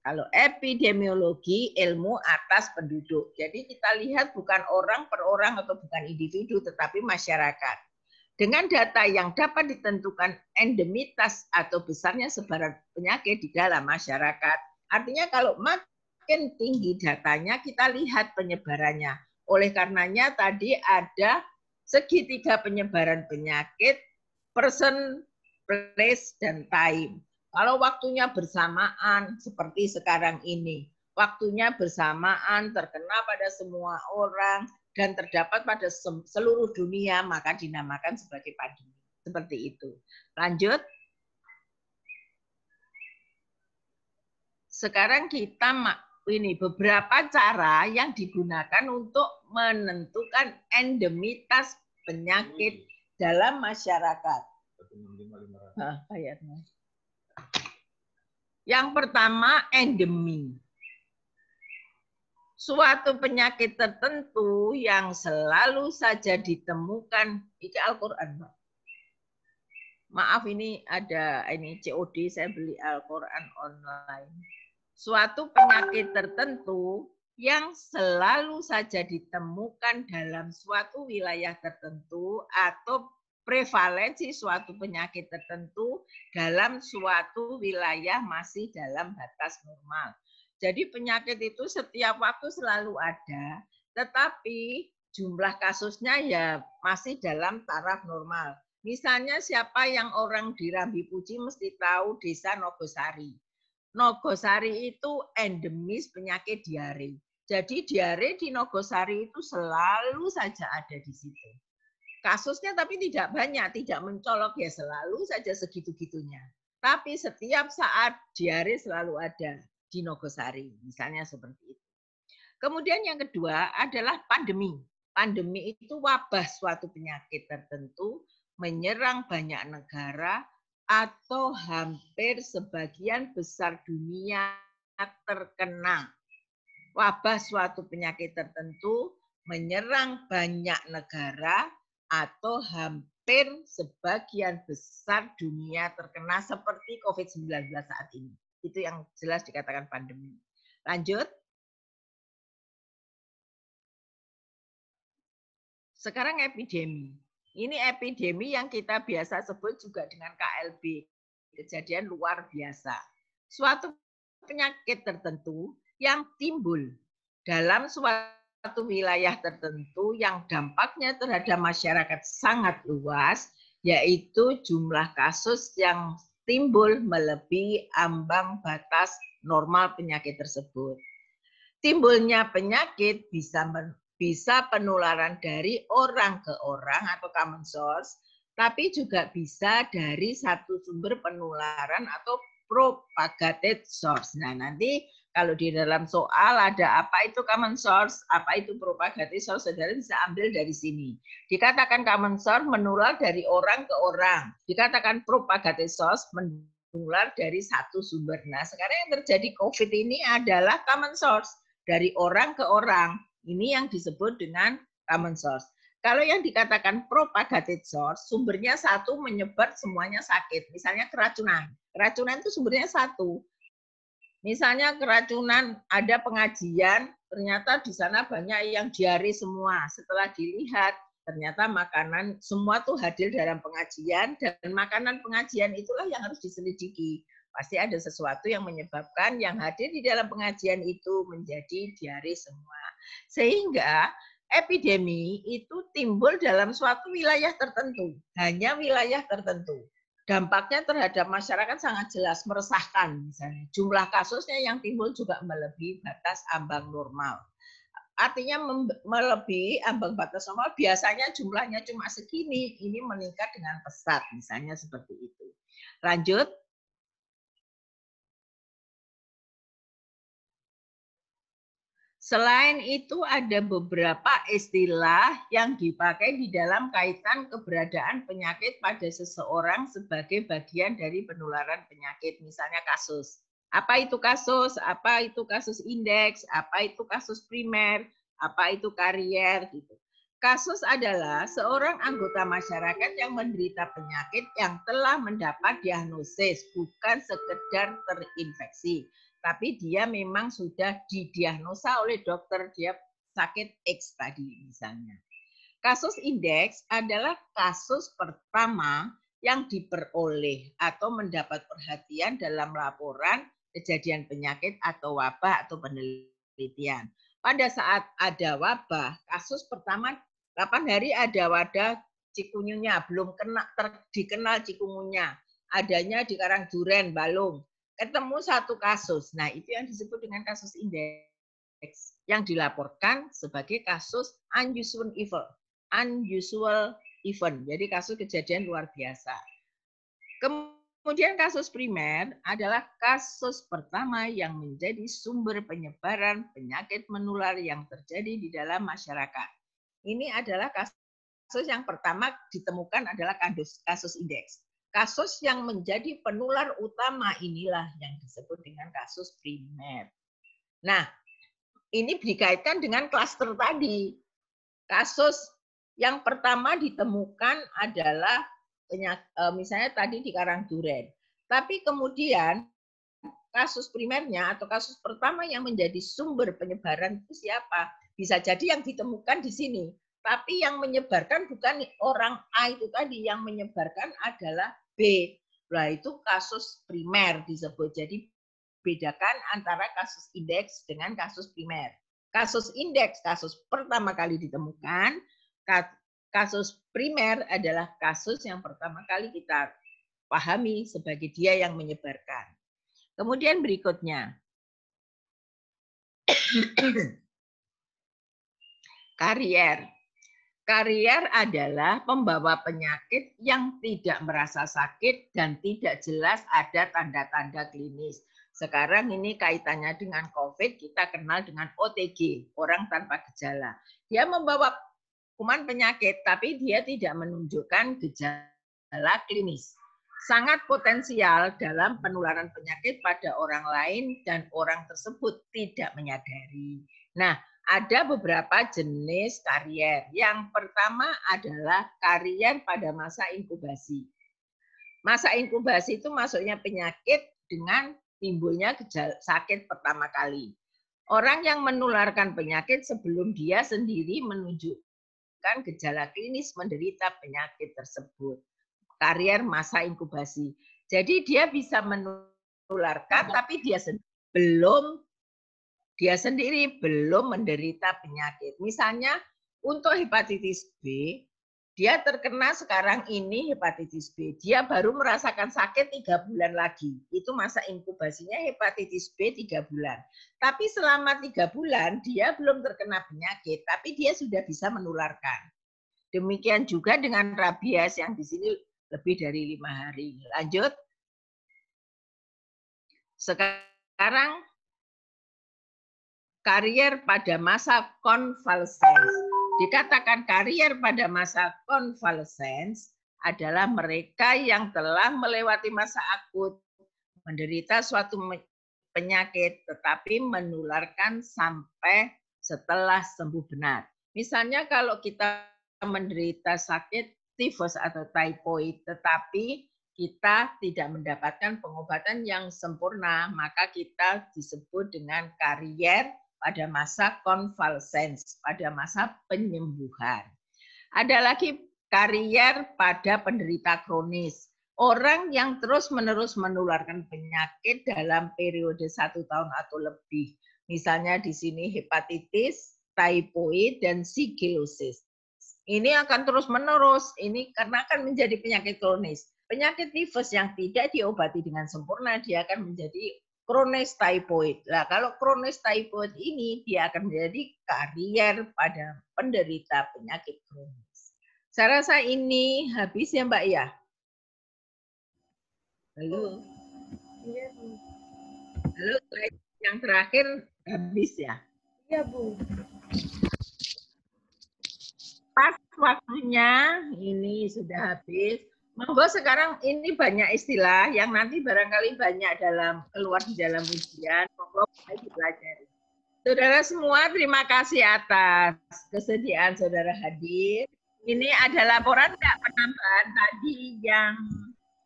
Kalau epidemiologi ilmu atas penduduk. Jadi kita lihat bukan orang per orang atau bukan individu, tetapi masyarakat. Dengan data yang dapat ditentukan endemitas atau besarnya sebaran penyakit di dalam masyarakat. Artinya kalau makin tinggi datanya, kita lihat penyebarannya. Oleh karenanya tadi ada segitiga penyebaran penyakit, person, place, dan time. Kalau waktunya bersamaan seperti sekarang ini, waktunya bersamaan terkena pada semua orang dan terdapat pada seluruh dunia, maka dinamakan sebagai pandemi. Seperti itu. Lanjut. Sekarang kita ini beberapa cara yang digunakan untuk menentukan endemitas penyakit dalam masyarakat. Yang pertama, endemi. Suatu penyakit tertentu yang selalu saja ditemukan di Al-Quran. Maaf, ini ada ini COD, saya beli Al-Quran online. Suatu penyakit tertentu yang selalu saja ditemukan dalam suatu wilayah tertentu atau prevalensi suatu penyakit tertentu dalam suatu wilayah masih dalam batas normal. Jadi penyakit itu setiap waktu selalu ada, tetapi jumlah kasusnya ya masih dalam taraf normal. Misalnya siapa yang orang di Rambi Puji mesti tahu desa Nogosari. Nogosari itu endemis penyakit diare. Jadi diare di Nogosari itu selalu saja ada di situ. Kasusnya tapi tidak banyak, tidak mencolok ya selalu saja segitu-gitunya. Tapi setiap saat diare selalu ada di Nogosari, misalnya seperti itu. Kemudian yang kedua adalah pandemi. Pandemi itu wabah suatu penyakit tertentu menyerang banyak negara atau hampir sebagian besar dunia terkena. Wabah suatu penyakit tertentu menyerang banyak negara atau hampir sebagian besar dunia terkena seperti COVID-19 saat ini. Itu yang jelas dikatakan pandemi. Lanjut. Sekarang epidemi. Ini epidemi yang kita biasa sebut juga dengan KLB. Kejadian luar biasa. Suatu penyakit tertentu yang timbul dalam suatu wilayah tertentu yang dampaknya terhadap masyarakat sangat luas, yaitu jumlah kasus yang timbul melebihi ambang batas normal penyakit tersebut. Timbulnya penyakit bisa penularan dari orang ke orang atau common source, tapi juga bisa dari satu sumber penularan atau propagated source. Nah, nanti kalau di dalam soal ada apa itu common source, apa itu propagated source, saudara bisa ambil dari sini. Dikatakan common source menular dari orang ke orang. Dikatakan propagated source menular dari satu sumber. Nah, sekarang yang terjadi COVID ini adalah common source. Dari orang ke orang. Ini yang disebut dengan common source. Kalau yang dikatakan propagated source, sumbernya satu menyebar semuanya sakit. Misalnya keracunan. Keracunan itu sumbernya satu. Misalnya keracunan, ada pengajian, ternyata di sana banyak yang diare semua. Setelah dilihat, ternyata makanan semua tuh hadir dalam pengajian, dan makanan pengajian itulah yang harus diselidiki. Pasti ada sesuatu yang menyebabkan yang hadir di dalam pengajian itu menjadi diare semua. Sehingga epidemi itu timbul dalam suatu wilayah tertentu, hanya wilayah tertentu. Dampaknya terhadap masyarakat sangat jelas, meresahkan misalnya. Jumlah kasusnya yang timbul juga melebihi batas ambang normal. Artinya melebihi ambang batas normal, biasanya jumlahnya cuma segini, ini meningkat dengan pesat, misalnya seperti itu. Lanjut. Selain itu ada beberapa istilah yang dipakai di dalam kaitan keberadaan penyakit pada seseorang sebagai bagian dari penularan penyakit. Misalnya kasus. Apa itu kasus? Apa itu kasus indeks? Apa itu kasus primer? Apa itu karier? Gitu. Kasus adalah seorang anggota masyarakat yang menderita penyakit yang telah mendapat diagnosis, bukan sekedar terinfeksi. Tapi dia memang sudah didiagnosa oleh dokter, dia sakit X tadi misalnya. Kasus indeks adalah kasus pertama yang diperoleh atau mendapat perhatian dalam laporan kejadian penyakit atau wabah atau penelitian. Pada saat ada wabah, kasus pertama 8 hari ada wadah cikungunya, belum dikenal cikungunya. Adanya di Karangduren, Balung. Ketemu satu kasus. Nah, itu yang disebut dengan kasus indeks. Yang dilaporkan sebagai kasus unusual event. Jadi kasus kejadian luar biasa. Kemudian kasus primer adalah kasus pertama yang menjadi sumber penyebaran penyakit menular yang terjadi di dalam masyarakat. Ini adalah kasus yang pertama ditemukan adalah kasus indeks. Kasus yang menjadi penular utama inilah yang disebut dengan kasus primer. Nah, ini dikaitkan dengan klaster tadi. Kasus yang pertama ditemukan adalah misalnya tadi di Karangduren. Tapi kemudian kasus primernya atau kasus pertama yang menjadi sumber penyebaran itu siapa? Bisa jadi yang ditemukan di sini. Tapi yang menyebarkan bukan orang A itu tadi, yang menyebarkan adalah B. Nah, itu kasus primer disebut. Jadi bedakan antara kasus indeks dengan kasus primer. Kasus indeks, kasus pertama kali ditemukan. Kasus primer adalah kasus yang pertama kali kita pahami sebagai dia yang menyebarkan. Kemudian berikutnya, karier. Karier adalah pembawa penyakit yang tidak merasa sakit dan tidak jelas ada tanda-tanda klinis. Sekarang ini kaitannya dengan COVID, kita kenal dengan OTG, orang tanpa gejala. Dia membawa kuman penyakit, tapi dia tidak menunjukkan gejala klinis. Sangat potensial dalam penularan penyakit pada orang lain dan orang tersebut tidak menyadari. Nah, ada beberapa jenis karier. Yang pertama adalah karier pada masa inkubasi. Masa inkubasi itu masuknya penyakit dengan timbulnya gejala sakit pertama kali. Orang yang menularkan penyakit sebelum dia sendiri menunjukkan gejala klinis menderita penyakit tersebut. Karier masa inkubasi. Jadi dia bisa menularkan, tapi dia sendiri belum menderita penyakit. Misalnya untuk hepatitis B, dia terkena sekarang ini hepatitis B. Dia baru merasakan sakit 3 bulan lagi. Itu masa inkubasinya hepatitis B 3 bulan. Tapi selama 3 bulan dia belum terkena penyakit, tapi dia sudah bisa menularkan. Demikian juga dengan rabies yang di sini lebih dari 5 hari. Lanjut. Sekarang karier pada masa konvalesens. Dikatakan karier pada masa konvalesens adalah mereka yang telah melewati masa akut, menderita suatu penyakit, tetapi menularkan sampai setelah sembuh benar. Misalnya kalau kita menderita sakit tifus atau typhoid, tetapi kita tidak mendapatkan pengobatan yang sempurna, maka kita disebut dengan karier pada masa konvalesens, pada masa penyembuhan. Ada lagi karier pada penderita kronis. Orang yang terus-menerus menularkan penyakit dalam periode 1 tahun atau lebih. Misalnya di sini hepatitis, typhoid, dan sigilosis. Ini akan terus-menerus, ini karena akan menjadi penyakit kronis. Penyakit tifus yang tidak diobati dengan sempurna, dia akan menjadi kronis typhoid. Nah, kalau kronis typhoid ini, dia akan menjadi karier pada penderita penyakit kronis. Saya rasa ini habis ya Mbak ya? Halo? Iya, Bu. Halo, yang terakhir habis ya? Iya, Bu. Pas waktunya, ini sudah habis. Monggo sekarang ini banyak istilah yang nanti barangkali banyak keluar di dalam ujian. Monggo mulai dipelajari. Saudara semua, terima kasih atas kesediaan saudara hadir. Ini ada laporan nggak penambahan tadi yang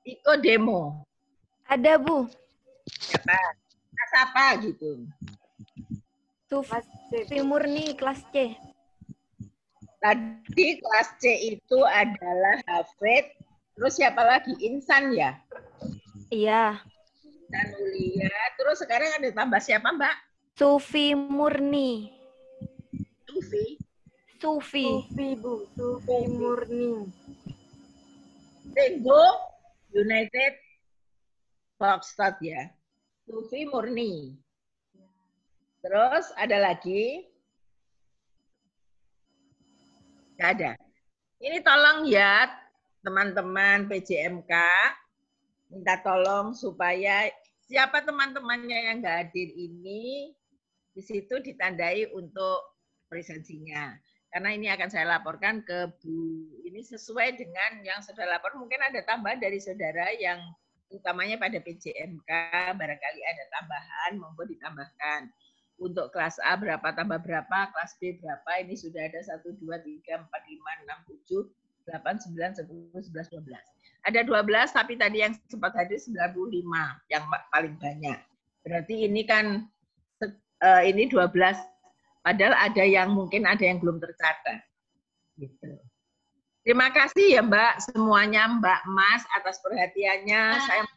ikut demo? Ada, Bu. Siapa? Kelas apa gitu? Sufi Murni, kelas C. Tadi kelas C itu adalah Hafid, terus siapa lagi? Insan ya? Iya. Dan Ulia. Terus sekarang ada tambah siapa, Mbak? Sufi Murni. Sufi. Sufi. Sufi, Bu. Sufi Murni. Tenggo United Foxtrot ya. Sufi Murni. Terus ada lagi? Nggak ada. Ini tolong ya teman-teman PJMK, minta tolong supaya siapa teman-temannya yang nggak hadir ini, di situ ditandai untuk presensinya. Karena ini akan saya laporkan ke Bu. Ini sesuai dengan yang sudah lapor. Mungkin ada tambahan dari saudara yang utamanya pada PJMK, barangkali ada tambahan, monggo ditambahkan. Untuk kelas A berapa tambah berapa, kelas B berapa, ini sudah ada 1, 2, 3, 4, 5, 6, 7, 8, 9, 10, 11, 12. Ada 12, tapi tadi yang sempat hadir 95, yang paling banyak. Berarti ini kan, ini 12, padahal ada yang mungkin ada yang belum tercatat. Gitu. Terima kasih ya Mbak, semuanya Mbak Mas atas perhatiannya. Saya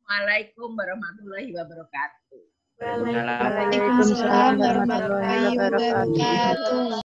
Assalamualaikum warahmatullahi wabarakatuh. Waalaikumsalam warahmatullahi wabarakatuh.